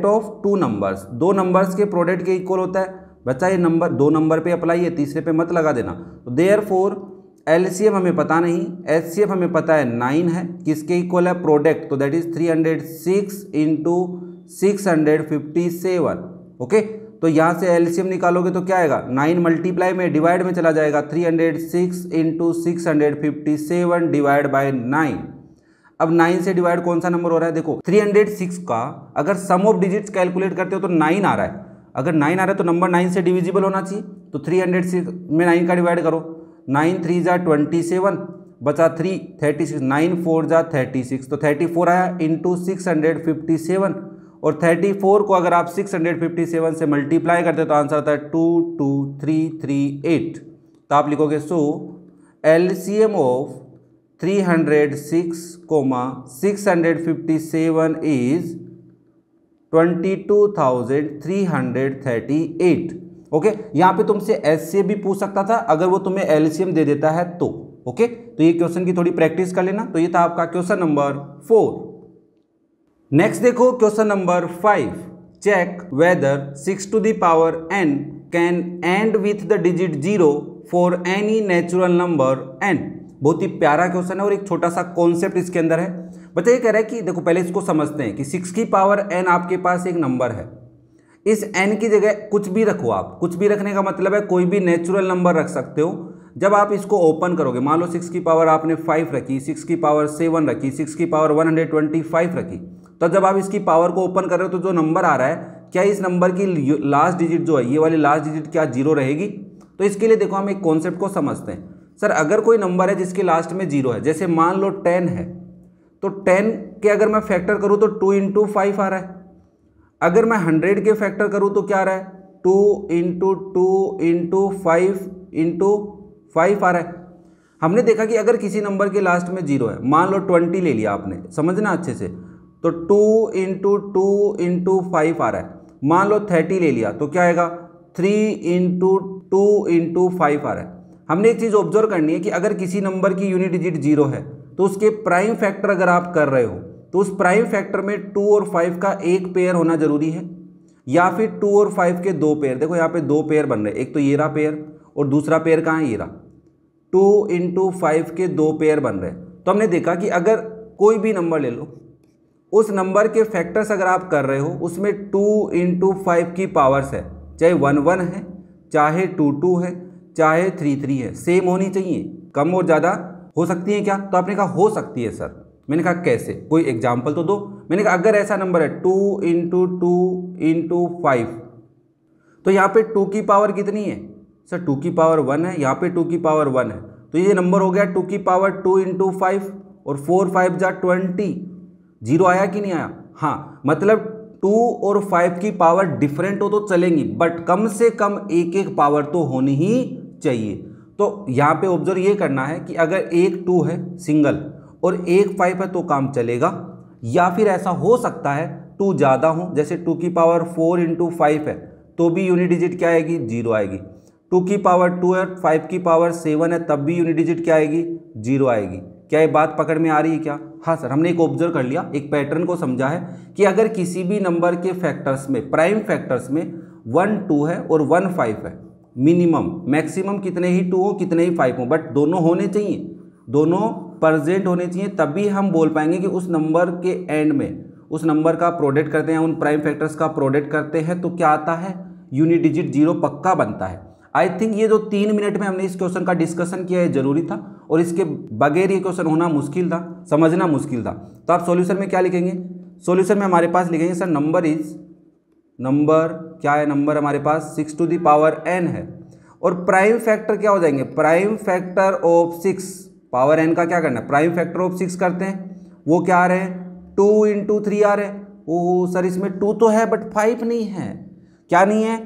of two numbers, दो नंबर्स के प्रोडक्ट के इक्वल होता है। बच्चा ये नंबर दो नंबर पे अप्लाई है, तीसरे पे मत लगा देना। तो देयरफॉर LCM हमें पता नहीं, HCF हमें पता है 9 है, किसके इक्वल है, प्रोडक्ट, तो दैट इज 306 इंटू 657। ओके, तो यहाँ से LCM निकालोगे तो क्या आएगा, 9 मल्टीप्लाई में डिवाइड में चला जाएगा, 306 इंटू 657 डिवाइड बाय 9। अब 9 से डिवाइड कौन सा नंबर हो रहा है, देखो 306 का अगर सम ऑफ डिजिट्स कैलकुलेट करते हो तो 9 आ रहा है। अगर 9 आ रहा है तो नंबर 9 से डिविजिबल होना चाहिए, तो 306 में 9 का डिवाइड करो, 9 3 जा 27, बचा 3 36, 9 4 जा 36, तो 34 आया इंटू 657, और 34 को अगर आप 657 से मल्टीप्लाई करते तो आंसर आता है 22338। तो आप लिखोगे सो LCM ऑफ 306, 657 इज 22,338। ओके, यहाँ पे तुमसे HCF भी पूछ सकता था अगर वो तुम्हें LCM दे देता है तो। ओके, तो ये क्वेश्चन की थोड़ी प्रैक्टिस कर लेना। तो ये था आपका क्वेश्चन नंबर 4। नेक्स्ट देखो question number 5, check whether 6 to the power n can end with the digit 0 for any natural number n। बहुत ही प्यारा क्वेश्चन है और एक छोटा सा कॉन्सेप्ट इसके अंदर है। बच्चा ये कह रहा है कि देखो पहले इसको समझते हैं कि 6 की पावर n आपके पास एक नंबर है, इस n की जगह कुछ भी रखो आप, कुछ भी रखने का मतलब है कोई भी नेचुरल नंबर रख सकते हो। जब आप इसको ओपन करोगे, मान लो 6 की पावर आपने 5 रखी, 6 की पावर 7 रखी, 6 की पावर 125 रखी, तो जब आप इसकी पावर को ओपन कर रहे हो तो जो नंबर आ रहा है, क्या इस नंबर की लास्ट डिजिट जो है, ये वाली लास्ट डिजिट क्या 0 रहेगी? तो इसके लिए देखो हम एक कॉन्सेप्ट को समझते हैं। सर अगर कोई नंबर है जिसके लास्ट में 0 है, जैसे मान लो 10 है, तो 10 के अगर मैं फैक्टर करूँ तो 2 इंटू 5 आ रहा है। अगर मैं 100 के फैक्टर करूँ तो क्या आ रहा है, 2 इंटू 2 इंटू 5 इंटू 5 आ रहा है। हमने देखा कि अगर किसी नंबर के लास्ट में 0 है, मान लो 20 ले लिया आपने, समझना अच्छे से, तो 2 इंटू 2 इंटू 5 आ रहा है। मान लो 30 ले लिया तो क्या आएगा, 3 इंटू 2 इंटू 5 आ रहा है। हमने एक चीज़ ऑब्जर्व करनी है कि अगर किसी नंबर की यूनिट डिजिट 0 है तो उसके प्राइम फैक्टर अगर आप कर रहे हो तो उस प्राइम फैक्टर में 2 और 5 का एक पेयर होना जरूरी है, या फिर 2 और 5 के दो पेयर। देखो यहाँ पे दो पेयर बन रहे हैं, एक तो ये रहा पेयर और दूसरा पेयर कहाँ है, ये रहा। 2 इंटू 5 के दो पेयर बन रहे हैं। तो हमने देखा कि अगर कोई भी नंबर ले लो, उस नंबर के फैक्टर्स अगर आप कर रहे हो उसमें 2 इंटू 5 की पावर्स है, चाहे 1 1 है, चाहे 2 2 है, चाहे 3 3 है, सेम होनी चाहिए। कम और ज़्यादा हो सकती है क्या? तो आपने कहा हो सकती है सर। मैंने कहा कैसे, कोई एग्जाम्पल तो दो। मैंने कहा अगर ऐसा नंबर है 2 इंटू 2 इंटू 5, तो यहाँ पे 2 की पावर कितनी है सर, 2 की पावर 1 है, यहाँ पे 2 की पावर 1 है, तो ये नंबर हो गया 2 की पावर 2 इंटू 5, और 4 5 जा 20। 0 आया कि नहीं आया? हाँ, मतलब 2 और 5 की पावर डिफरेंट हो तो चलेंगी, बट कम से कम एक एक पावर तो होनी ही चाहिए। तो यहाँ पे ऑब्जर्व ये करना है कि अगर एक 2 है सिंगल और एक 5 है तो काम चलेगा, या फिर ऐसा हो सकता है 2 ज़्यादा हो, जैसे 2 की पावर 4 इंटू 5 है तो भी यूनिट डिजिट क्या आएगी, 0 आएगी। 2 की पावर 2 है, 5 की पावर 7 है, तब भी यूनिट डिजिट क्या आएगी, 0 आएगी। क्या ये बात पकड़ में आ रही है क्या? हाँ सर, हमने एक ऑब्जर्व कर लिया, एक पैटर्न को समझा है कि अगर किसी भी नंबर के फैक्टर्स में, प्राइम फैक्टर्स में 1 2 है और 1 5 है, मिनिमम मैक्सिमम कितने ही 2 हो कितने ही 5 हो, बट दोनों होने चाहिए, दोनों प्रेजेंट होने चाहिए, तभी हम बोल पाएंगे कि उस नंबर के एंड में उस नंबर का प्रोडक्ट करते हैं, उन प्राइम फैक्टर्स का प्रोडक्ट करते हैं तो क्या आता है, यूनिट डिजिट 0 पक्का बनता है। आई थिंक ये जो 3 मिनट में हमने इस क्वेश्चन का डिस्कशन किया है जरूरी था, और इसके बगैर ये क्वेश्चन होना मुश्किल था, समझना मुश्किल था। तो आप सॉल्यूशन में क्या लिखेंगे, सॉल्यूशन में हमारे पास लिखेंगे सर नंबर क्या है, नंबर हमारे पास 6 टू द पावर n है, और प्राइम फैक्टर क्या हो जाएंगे, prime factor of 6 power n का क्या करना है, प्राइम फैक्टर ऑफ 6 करते हैं, वो क्या आ रहे हैं 2 × 3 आ रहे हैं। ओह सर इसमें 2 तो है बट 5 नहीं है, क्या नहीं है,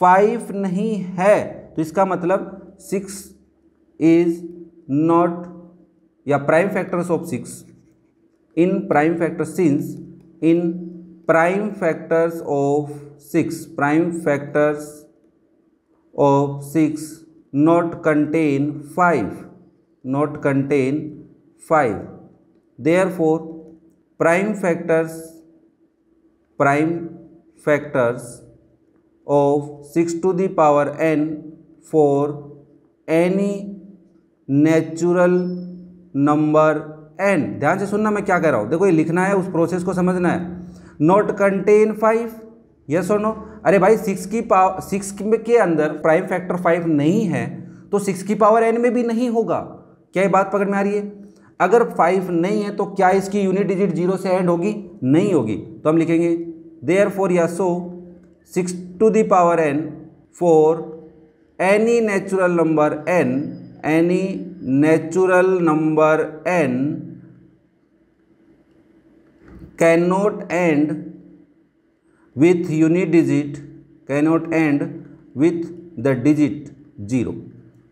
5 नहीं है, तो इसका मतलब 6 इज नॉट, या prime factors of 6 in prime factor, since in prime factors of 6, prime factors of 6 not contain 5, not contain 5, therefore prime factors of 6 to the power n for any natural number n, ध्यान से सुनना मैं क्या कह रहा हूँ, देखो ये लिखना है, उस प्रोसेस को समझना है, not contain 5, यस और नो। अरे भाई 6 के अंदर प्राइम फैक्टर 5 नहीं है तो 6 की पावर n में भी नहीं होगा। क्या ये बात पकड़ में आ रही है? अगर 5 नहीं है तो क्या इसकी यूनिट डिजिट 0 से एंड होगी? नहीं होगी, तो हम लिखेंगे देयरफॉर या सो 6 to the power n for any natural number n, any natural number n can not and with unit digit, cannot end with the digit 0।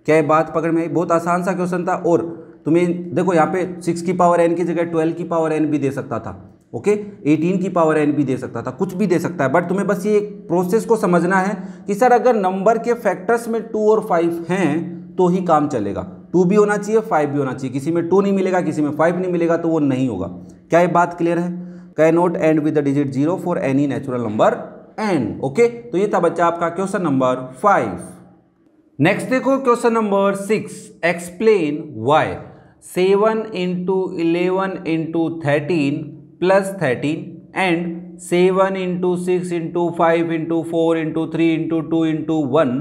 क्या बात पकड़ में आई? बहुत आसान सा क्वेश्चन था, और तुम्हें देखो यहाँ पे 6 की पावर n की जगह 12 की पावर n भी दे सकता था, ओके 18 की पावर n भी दे सकता था, कुछ भी दे सकता है, बट तुम्हें बस ये एक प्रोसेस को समझना है कि सर अगर नंबर के फैक्टर्स में 2 और 5 हैं तो ही काम चलेगा, 2 भी होना चाहिए 5 भी होना चाहिए, किसी में 2 नहीं मिलेगा किसी में 5 नहीं मिलेगा तो वो नहीं होगा। क्या ये बात क्लियर है? Cannot and with the digit 0 for any natural number n, okay. तो ये था बच्चा आपका क्वेश्चन नंबर 5। नेक्स्ट देखो question number 6, explain why 7 × 11 × 13 plus 13 and 7 × 6 × 5 × 4 × 3 × 2 × 1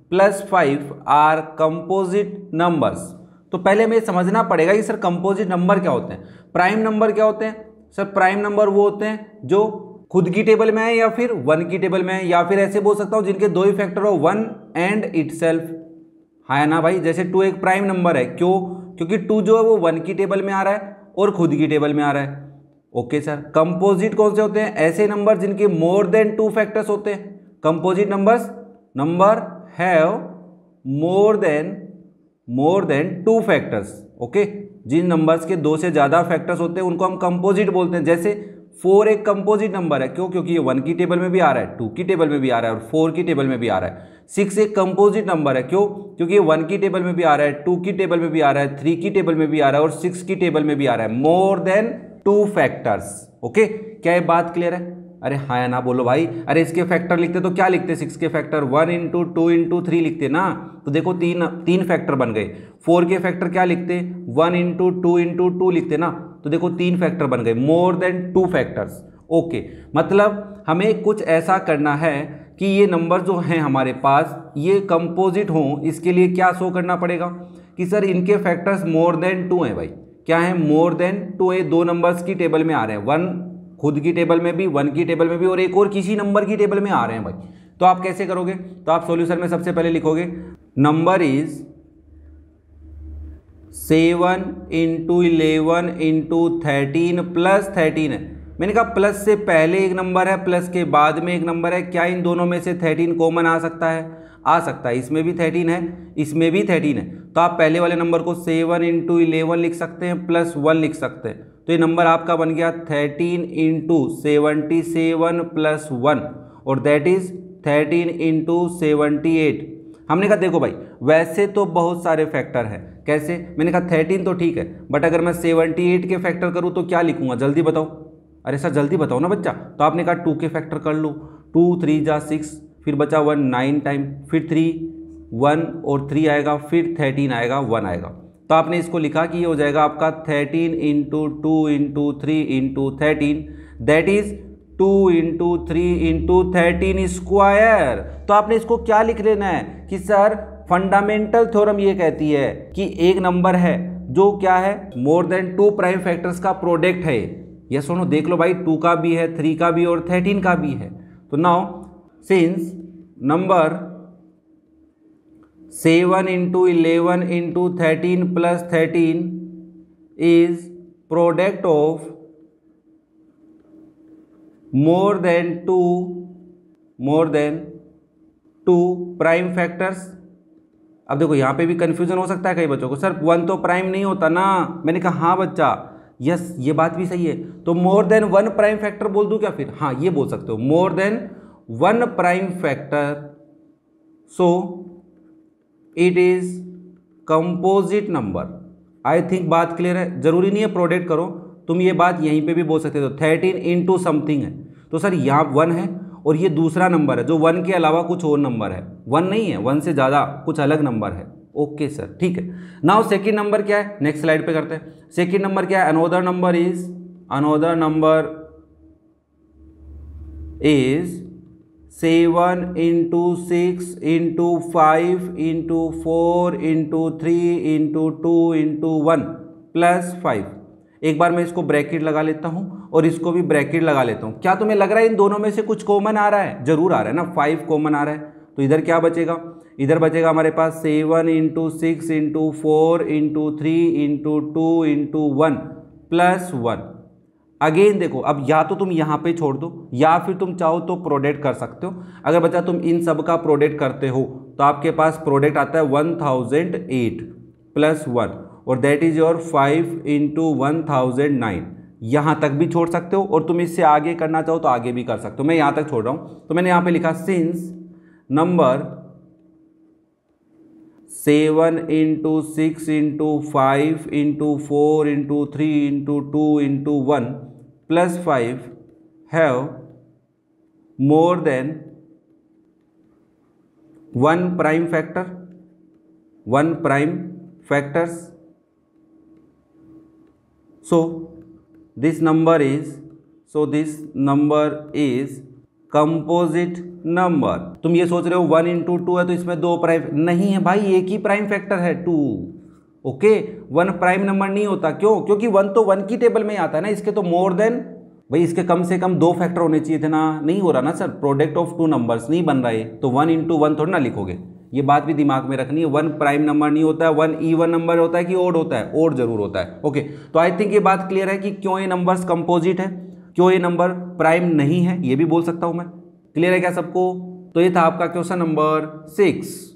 plus 5 are composite numbers. तो पहले हमें समझना पड़ेगा कि सर कंपोजिट नंबर क्या होते हैं, प्राइम नंबर क्या होते हैं। सर प्राइम नंबर वो होते हैं जो खुद की टेबल में है या फिर 1 की टेबल में है, या फिर ऐसे बोल सकता हूं जिनके दो ही फैक्टर हो 1 एंड इटसेल्फ, है ना भाई। जैसे 2 एक प्राइम नंबर है, क्यों? क्योंकि 2 जो है वो 1 की टेबल में आ रहा है और खुद की टेबल में आ रहा है, ओके सर। कंपोजिट कौन से होते हैं? ऐसे नंबर जिनके मोर देन 2 फैक्टर्स होते हैं। Composite numbers, number have more than 2 factors, okay. जिन नंबर्स के 2 से ज़्यादा फैक्टर्स होते हैं उनको हम कंपोजिट बोलते हैं। जैसे 4 एक कंपोजिट नंबर है, क्यों? क्योंकि ये 1 की टेबल में भी आ रहा है, 2 की टेबल में भी आ रहा है और 4 की टेबल में भी आ रहा है। 6 एक कंपोजिट नंबर है, क्यों? क्योंकि ये 1 की टेबल में भी आ रहा है, 2 की टेबल में भी आ रहा है, 3 की टेबल में भी आ रहा है और 6 की टेबल में भी आ रहा है, मोर देन 2 फैक्टर्स, ओके। क्या ये बात क्लियर है? अरे हाँ या ना बोलो भाई। अरे इसके फैक्टर लिखते तो क्या लिखते? 6 के फैक्टर 1 × 2 × 3 लिखते ना, तो देखो तीन फैक्टर बन गए। 4 के फैक्टर क्या लिखते? 1 × 2 × 2 लिखते ना, तो देखो 3 फैक्टर बन गए, मोर देन 2 फैक्टर्स, ओके। मतलब हमें कुछ ऐसा करना है कि ये नंबर जो हैं हमारे पास ये कंपोजिट हों। इसके लिए क्या शो करना पड़ेगा कि सर इनके फैक्टर्स मोर देन 2 हैं भाई। क्या है? मोर देन 2 है, 2 नंबर्स की टेबल में आ रहे हैं, 1 खुद की टेबल में भी, 1 की टेबल में भी और एक और किसी नंबर की टेबल में आ रहे हैं भाई। तो आप कैसे करोगे? तो आप सॉल्यूशन में सबसे पहले लिखोगे नंबर इज 7 × 11 × 13 प्लस 13 है। मैंने कहा प्लस से पहले एक नंबर है, प्लस के बाद में एक नंबर है, क्या इन दोनों में से 13 कॉमन आ सकता है? आ सकता है। इसमें भी 13 है, इसमें भी 13 है, तो आप पहले वाले नंबर को 7 × 11 लिख सकते हैं प्लस 1 लिख सकते हैं। तो ये नंबर आपका बन गया 13 × 77 प्लस 1 और दैट इज 13 × 78। हमने कहा देखो भाई वैसे तो बहुत सारे फैक्टर हैं, कैसे? मैंने कहा 13 तो ठीक है, बट अगर मैं 78 के फैक्टर करूँ तो क्या लिखूंगा? जल्दी बताओ। अरे सर जल्दी बताओ ना बच्चा। तो आपने कहा 2 के फैक्टर कर लो, 2 3 जा 6, फिर बचा 1 9 टाइम, फिर 3 1 और 3 आएगा, फिर 13 आएगा, 1 आएगा। तो आपने इसको लिखा कि ये हो जाएगा आपका 13 × 2 × 3 × 13 दैट इज 2 × 3 × 13 स्क्वायर। तो आपने इसको क्या लिख लेना है कि सर फंडामेंटल थ्योरम ये कहती है कि एक नंबर है जो क्या है? मोर देन 2 प्राइम फैक्टर्स का प्रोडक्ट है। ये सुनो देख लो भाई, 2 का भी है, 3 का भी और 13 का भी है। तो now since number 7 into 11 into 13 plus 13 is product of more than two prime factors. अब देखो यहाँ पे भी कंफ्यूजन हो सकता है कई बच्चों को, सर 1 तो प्राइम नहीं होता ना। मैंने कहा हाँ बच्चा, यस ये बात भी सही है। तो मोर देन 1 प्राइम फैक्टर बोल दूं क्या फिर? हाँ ये बोल सकते हो, more than 1 prime factor, so it is composite number. I think बात क्लियर है। जरूरी नहीं है प्रोडक्ट करो, तुम ये बात यहीं पे भी बोल सकते हो। 13 इंटू समथिंग है तो सर यहाँ 1 है और ये दूसरा नंबर है जो 1 के अलावा कुछ और नंबर है, 1 नहीं है, 1 से ज़्यादा कुछ अलग नंबर है। ओके सर ठीक है। नाउ सेकंड नंबर क्या है, नेक्स्ट स्लाइड पे करते हैं। सेकंड नंबर क्या है? Another number is 7 into 6 into 5 into 4 into 3 into 2 into 1 plus 5। एक बार मैं इसको ब्रैकेट लगा लेता हूं और इसको भी ब्रैकेट लगा लेता हूं। क्या तुम्हें लग रहा है इन दोनों में से कुछ कॉमन आ रहा है? जरूर आ रहा है ना, 5 कॉमन आ रहा है। तो इधर क्या बचेगा? इधर बचेगा हमारे पास 7 into 6 into 4 into 3 into 2 into 1 plus 1। Again देखो, अब या तो तुम यहाँ पे छोड़ दो या फिर तुम चाहो तो प्रोडक्ट कर सकते हो। अगर बच्चा तुम इन सब का प्रोडक्ट करते हो तो आपके पास प्रोडक्ट आता है 1008 प्लस 1 और दैट इज योर 5 इंटू 1009। यहाँ तक भी छोड़ सकते हो और तुम इससे आगे करना चाहो तो आगे भी कर सकते हो। मैं यहाँ तक छोड़ रहा हूँ तो मैंने यहाँ पे लिखा since number 7 into 6 into 5 into 4 into 3 into 2 into 1 plus 5 have more then 1 prime factor, 1 prime factors. So this number is composite number. तुम ये सोच रहे हो 1 इंटू 2 है तो इसमें 2 प्राइम, नहीं है भाई, एक ही प्राइम फैक्टर है 2। ओके 1 प्राइम नंबर नहीं होता। क्यों? क्योंकि 1 तो 1 की टेबल में आता है ना, इसके तो मोर देन, भाई इसके कम से कम 2 फैक्टर होने चाहिए थे ना। नहीं हो रहा ना सर, प्रोडक्ट ऑफ 2 नंबर्स नहीं बन रहा है तो 1 इंटू 1 थोड़ा ना लिखोगे। ये बात भी दिमाग में रखनी है। 1 प्राइम नंबर नहीं होता है, 1 इवन नंबर होता है कि ओड होता है? ओड जरूर होता है। ओके तो आई थिंक ये बात क्लियर है कि क्यों ये नंबर्स कंपोजिट है, क्यों ये नंबर प्राइम नहीं है, ये भी बोल सकता हूं मैं। क्लियर है क्या सबको? तो ये था आपका क्वेश्चन नंबर 6।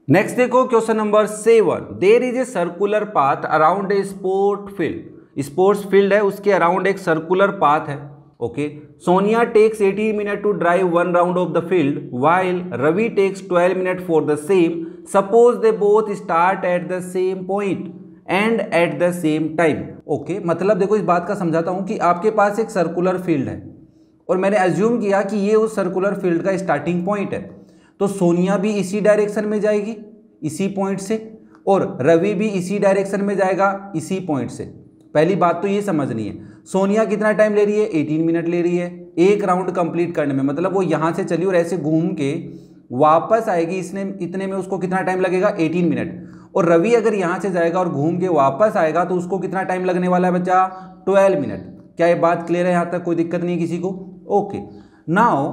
नेक्स्ट देखो question number 7। There is a circular path around a sport field. Sports field है, उसके अराउंड एक सर्कुलर पाथ है। Okay Sonia takes 18 minute to drive 1 round of the field while Ravi takes 12 minute for the same. Suppose they both start at the same point and at the same time. Okay मतलब देखो इस बात का समझाता हूं कि आपके पास एक सर्कुलर फील्ड है और मैंने अज्यूम किया कि ये उस सर्कुलर फील्ड का स्टार्टिंग पॉइंट है। तो सोनिया भी इसी डायरेक्शन में जाएगी इसी पॉइंट से और रवि भी इसी डायरेक्शन में जाएगा इसी पॉइंट से। पहली बात तो ये समझनी है, सोनिया कितना टाइम ले रही है? 18 मिनट ले रही है एक राउंड कंप्लीट करने में। मतलब वो यहाँ से चली और ऐसे घूम के वापस आएगी, इसने इतने में उसको कितना टाइम लगेगा? 18 मिनट। और रवि अगर यहाँ से जाएगा और घूम के वापस आएगा तो उसको कितना टाइम लगने वाला है बच्चा? 12 मिनट। क्या ये बात क्लियर है? यहाँ तक कोई दिक्कत नहीं है किसी को? ओके नाउ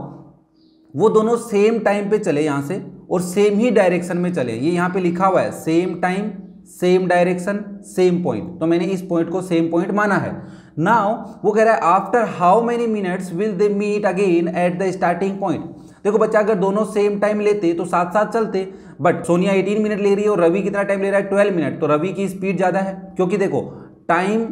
वो दोनों सेम टाइम पे चले यहाँ से और सेम ही डायरेक्शन में चले। ये यहाँ पे लिखा हुआ है same time same direction same point, तो मैंने इस पॉइंट को सेम पॉइंट माना है। नाउ वो कह रहा है after how many minutes will they meet again at the starting point. देखो बच्चा अगर दोनों सेम टाइम लेते तो साथ साथ चलते, बट सोनिया 18 मिनट ले रही है और रवि कितना टाइम ले रहा है? 12 मिनट। तो रवि की स्पीड ज़्यादा है क्योंकि देखो टाइम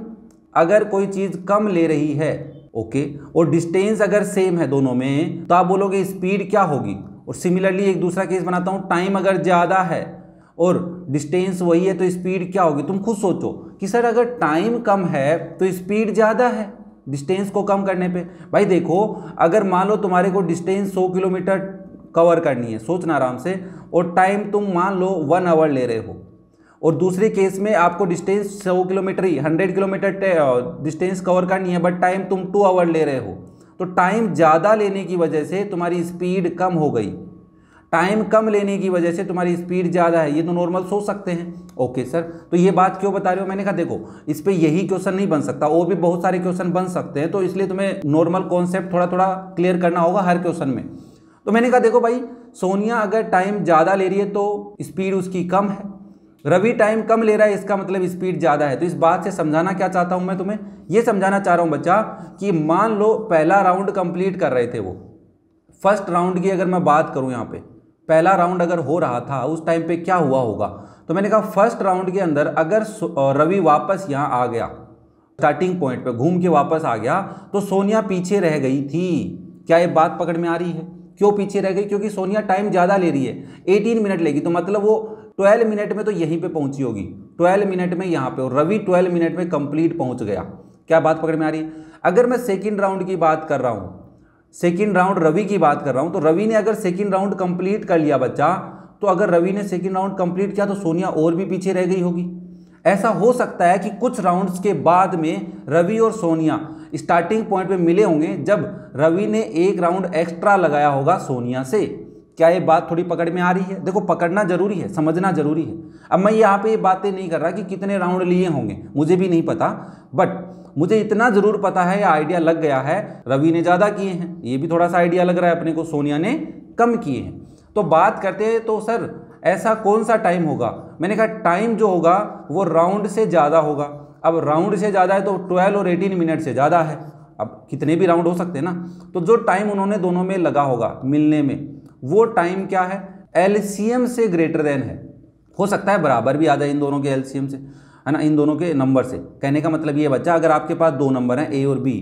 अगर कोई चीज़ कम ले रही है ओके और डिस्टेंस अगर सेम है दोनों में तो आप बोलोगे स्पीड क्या होगी। और सिमिलरली एक दूसरा केस बनाता हूँ, टाइम अगर ज़्यादा है और डिस्टेंस वही है तो स्पीड क्या होगी? तुम खुद सोचो कि सर अगर टाइम कम है तो स्पीड ज़्यादा है डिस्टेंस को कम करने पे। भाई देखो अगर मान लो तुम्हारे को डिस्टेंस 100 किलोमीटर कवर करनी है, सोचना आराम से, और टाइम तुम मान लो 1 आवर ले रहे हो, और दूसरे केस में आपको डिस्टेंस 100 किलोमीटर ही 100 किलोमीटर डिस्टेंस कवर करनी है बट टाइम तुम 2 आवर ले रहे हो, तो टाइम ज़्यादा लेने की वजह से तुम्हारी स्पीड कम हो गई। टाइम कम लेने की वजह से तुम्हारी स्पीड ज़्यादा है, ये तो नॉर्मल सोच सकते हैं। ओके सर तो ये बात क्यों बता रहे हो? मैंने कहा देखो इस पे यही क्वेश्चन नहीं बन सकता, और भी बहुत सारे क्वेश्चन बन सकते हैं, तो इसलिए तुम्हें नॉर्मल कॉन्सेप्ट थोड़ा थोड़ा क्लियर करना होगा हर क्वेश्चन में। तो मैंने कहा देखो भाई सोनिया अगर टाइम ज़्यादा ले रही है तो स्पीड उसकी कम है, रवि टाइम कम ले रहा है इसका मतलब स्पीड ज़्यादा है। तो इस बात से समझाना क्या चाहता हूँ मैं तुम्हें, ये समझाना चाह रहा हूँ बच्चा कि मान लो पहला राउंड कंप्लीट कर रहे थे वो, फर्स्ट राउंड की अगर मैं बात करूँ यहाँ पे, पहला राउंड अगर हो रहा था उस टाइम पे क्या हुआ होगा, तो मैंने कहा फर्स्ट राउंड के अंदर अगर रवि वापस यहाँ आ गया, स्टार्टिंग पॉइंट पे घूम के वापस आ गया, तो सोनिया पीछे रह गई थी। क्या ये बात पकड़ में आ रही है? क्यों पीछे रह गई? क्योंकि सोनिया टाइम ज़्यादा ले रही है, 18 मिनट लेगी, तो मतलब वो 12 मिनट में तो यहीं पे पहुंची होगी, 12 मिनट में यहाँ पे, और रवि 12 मिनट में कंप्लीट पहुंच गया। क्या बात पकड़ में आ रही है? अगर मैं सेकंड राउंड की बात कर रहा हूँ, सेकंड राउंड रवि की बात कर रहा हूँ, तो रवि ने अगर सेकंड राउंड कंप्लीट कर लिया बच्चा, तो अगर रवि ने सेकंड राउंड कंप्लीट किया तो सोनिया और भी पीछे रह गई होगी। ऐसा हो सकता है कि कुछ राउंड्स के बाद में रवि और सोनिया स्टार्टिंग पॉइंट पे मिले होंगे जब रवि ने एक राउंड एक्स्ट्रा लगाया होगा सोनिया से। क्या ये बात थोड़ी पकड़ में आ रही है? देखो पकड़ना जरूरी है, समझना जरूरी है। अब मैं यहाँ पे ये बातें नहीं कर रहा कि कितने राउंड लिए होंगे, मुझे भी नहीं पता, बट मुझे इतना जरूर पता है या आइडिया लग गया है, रवि ने ज़्यादा किए हैं, ये भी थोड़ा सा आइडिया लग रहा है अपने को, सोनिया ने कम किए हैं। तो बात करते हैं तो सर ऐसा कौन सा टाइम होगा? मैंने कहा टाइम जो होगा वो राउंड से ज़्यादा होगा। अब राउंड से ज़्यादा है तो 12 और 18 मिनट से ज़्यादा है। अब कितने भी राउंड हो सकते हैं ना, तो जो टाइम उन्होंने दोनों में लगा होगा मिलने में, वो टाइम क्या है? एलसीएम से ग्रेटर देन है। हो सकता है बराबर भी आ जाए इन दोनों के एलसीएम से, है ना, इन दोनों के नंबर से। कहने का मतलब ये बच्चा, अगर आपके पास दो नंबर हैं ए और बी,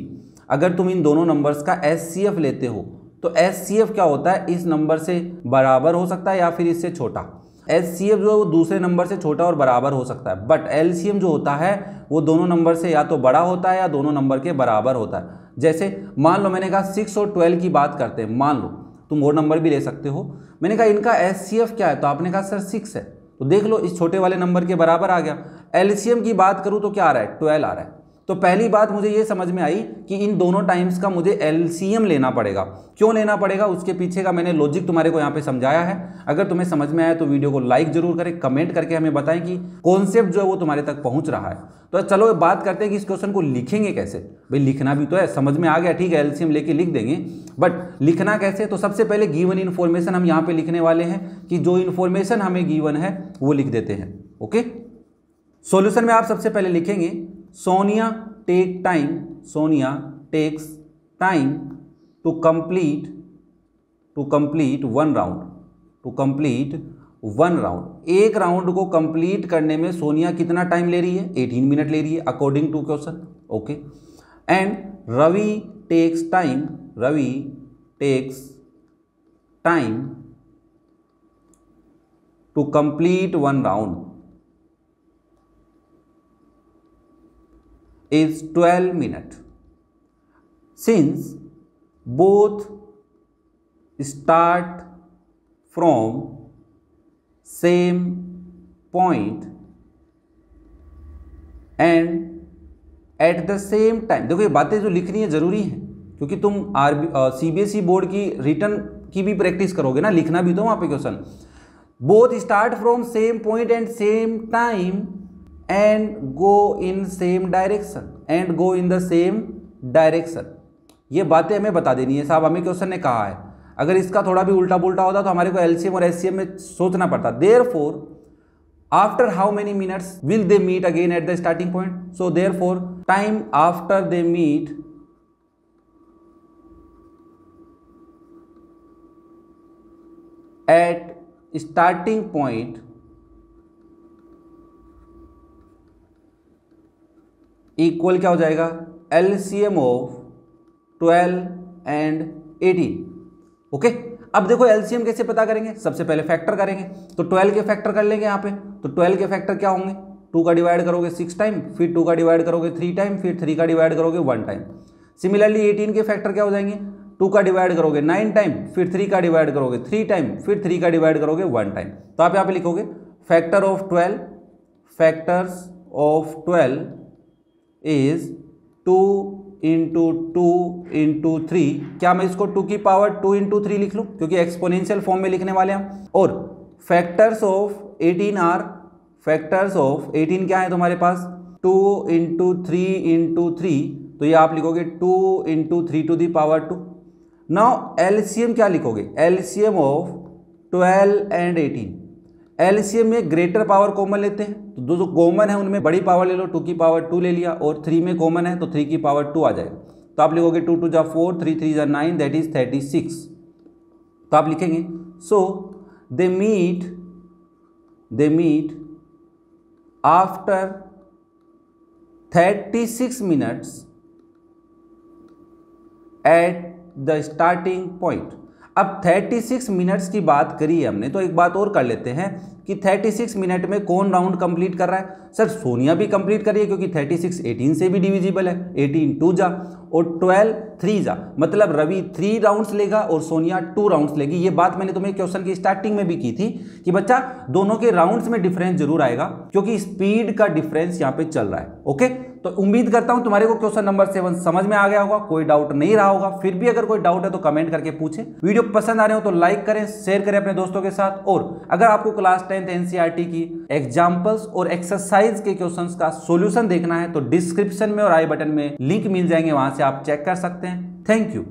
अगर तुम इन दोनों नंबर्स का एचसीएफ लेते हो तो एचसीएफ क्या होता है? इस नंबर से बराबर हो सकता है या फिर इससे छोटा। एचसीएफ जो है वो दूसरे नंबर से छोटा और बराबर हो सकता है, बट एलसीएम जो होता है वो दोनों नंबर से या तो बड़ा होता है या दोनों नंबर के बराबर होता है। जैसे मान लो मैंने कहा 6 और 12 की बात करते हैं, मान लो, तुम और नंबर भी ले सकते हो। मैंने कहा इनका एचसीएफ क्या है, तो आपने कहा सर 6 है, तो देख लो इस छोटे वाले नंबर के बराबर आ गया। एलसीएम की बात करूं तो क्या आ रहा है? 12 आ रहा है। तो पहली बात मुझे ये समझ में आई कि इन दोनों टाइम्स का मुझे एलसीएम लेना पड़ेगा। क्यों लेना पड़ेगा, उसके पीछे का मैंने लॉजिक तुम्हारे को यहाँ पे समझाया है। अगर तुम्हें समझ में आया तो वीडियो को लाइक जरूर करें, कमेंट करके हमें बताएं कि कॉन्सेप्ट जो है वो तुम्हारे तक पहुंच रहा है। तो चलो बात करते हैं कि इस क्वेश्चन को लिखेंगे कैसे। भाई लिखना भी तो है, समझ में आ गया, ठीक है, एलसीएम लेके लिख देंगे, बट लिखना कैसे? तो सबसे पहले गिवन इन्फॉर्मेशन हम यहाँ पे लिखने वाले हैं कि जो इन्फॉर्मेशन हमें गिवन है वो लिख देते हैं। ओके, सॉल्यूशन में आप सबसे पहले लिखेंगे Sonia take time, Sonia takes time to complete one round, to complete one round. एक राउंड को कंप्लीट करने में सोनिया कितना टाइम ले रही है? 18 मिनट ले रही है according to question. Okay, and Ravi takes time to complete one round is 12 minutes. Since both start from same point and at the same time, देखो ये बातें जो लिखनी है जरूरी है, क्योंकि तुम सीबीएसई बोर्ड की रिटर्न की भी प्रैक्टिस करोगे ना, लिखना भी तो वहाँ पे question. Both start from same point and same time and go in same direction, ये बातें हमें बता देनी है साहब, हमें क्वेश्चन ने कहा है। अगर इसका थोड़ा भी उल्टा पुल्टा होता तो हमारे को एलसीएम और एचसीएम में सोचना पड़ता। Therefore after how many minutes will they meet again at the starting point, so therefore time after they meet at starting point equal क्या हो जाएगा? LCM of 12 and 18। ओके, अब देखो एलसीएम कैसे पता करेंगे? सबसे पहले फैक्टर करेंगे, तो 12 के फैक्टर कर लेंगे यहाँ पे। तो 12 के फैक्टर क्या होंगे? 2 का डिवाइड करोगे 6 टाइम, फिर 2 का डिवाइड करोगे 3 टाइम, फिर 3 का डिवाइड करोगे 1 टाइम। सिमिलरली 18 के फैक्टर क्या हो जाएंगे? 2 का डिवाइड करोगे 9 टाइम, फिर 3 का डिवाइड करोगे 3 टाइम, फिर 3 का डिवाइड करोगे 1 टाइम। तो आप यहाँ पे लिखोगे factor of 12, factors of 12 is 2 into 2 into 3। क्या मैं इसको 2 की पावर 2 इंटू 3 लिख लूँ, क्योंकि एक्सपोनेंशियल फॉर्म में लिखने वाले हैं। और factors of 18 are, factors of 18 क्या है तुम्हारे पास? 2 इंटू 3 इंटू 3, तो ये आप लिखोगे 2 into 3 to the power 2। Now LCM क्या लिखोगे? LCM of 12 and 18। एलसीएम में ग्रेटर पावर कॉमन लेते हैं, तो दो जो कॉमन है उनमें बड़ी पावर ले लो, 2 की पावर 2 ले लिया, और 3 में कॉमन है तो 3 की पावर 2 आ जाएगा। तो आप लिखोगे 2 2 जा 4, 3 3 जा 9, दैट इज 36। तो आप लिखेंगे so they meet after 36 minutes at the starting point. अब 36 मिनट्स की बात करी है हमने, तो एक बात और कर लेते हैं कि 36 मिनट में कौन राउंड कंप्लीट कर रहा है। सर सोनिया भी कंप्लीट करिए क्योंकि 36 18 से भी डिविजिबल है, 18 2 जा और 12 3 जा, मतलब रवि 3 राउंड्स लेगा और सोनिया 2 राउंड्स लेगी। ये बात मैंने तुम्हें क्वेश्चन की स्टार्टिंग में भी की थी कि बच्चा दोनों के राउंड्स में डिफरेंस जरूर आएगा क्योंकि स्पीड का डिफरेंस यहाँ पे चल रहा है। ओके, तो उम्मीद करता हूं तुम्हारे को क्वेश्चन नंबर 7 समझ में आ गया होगा, कोई डाउट नहीं रहा होगा। फिर भी अगर कोई डाउट है तो कमेंट करके पूछें। वीडियो पसंद आ रहे हो तो लाइक करें, शेयर करें अपने दोस्तों के साथ। और अगर आपको क्लास 10th एनसीईआरटी की एग्जाम्पल्स और एक्सरसाइज के क्वेश्चंस का सॉल्यूशन देखना है तो डिस्क्रिप्शन में और आई बटन में लिंक मिल जाएंगे, वहां से आप चेक कर सकते हैं। Thank you.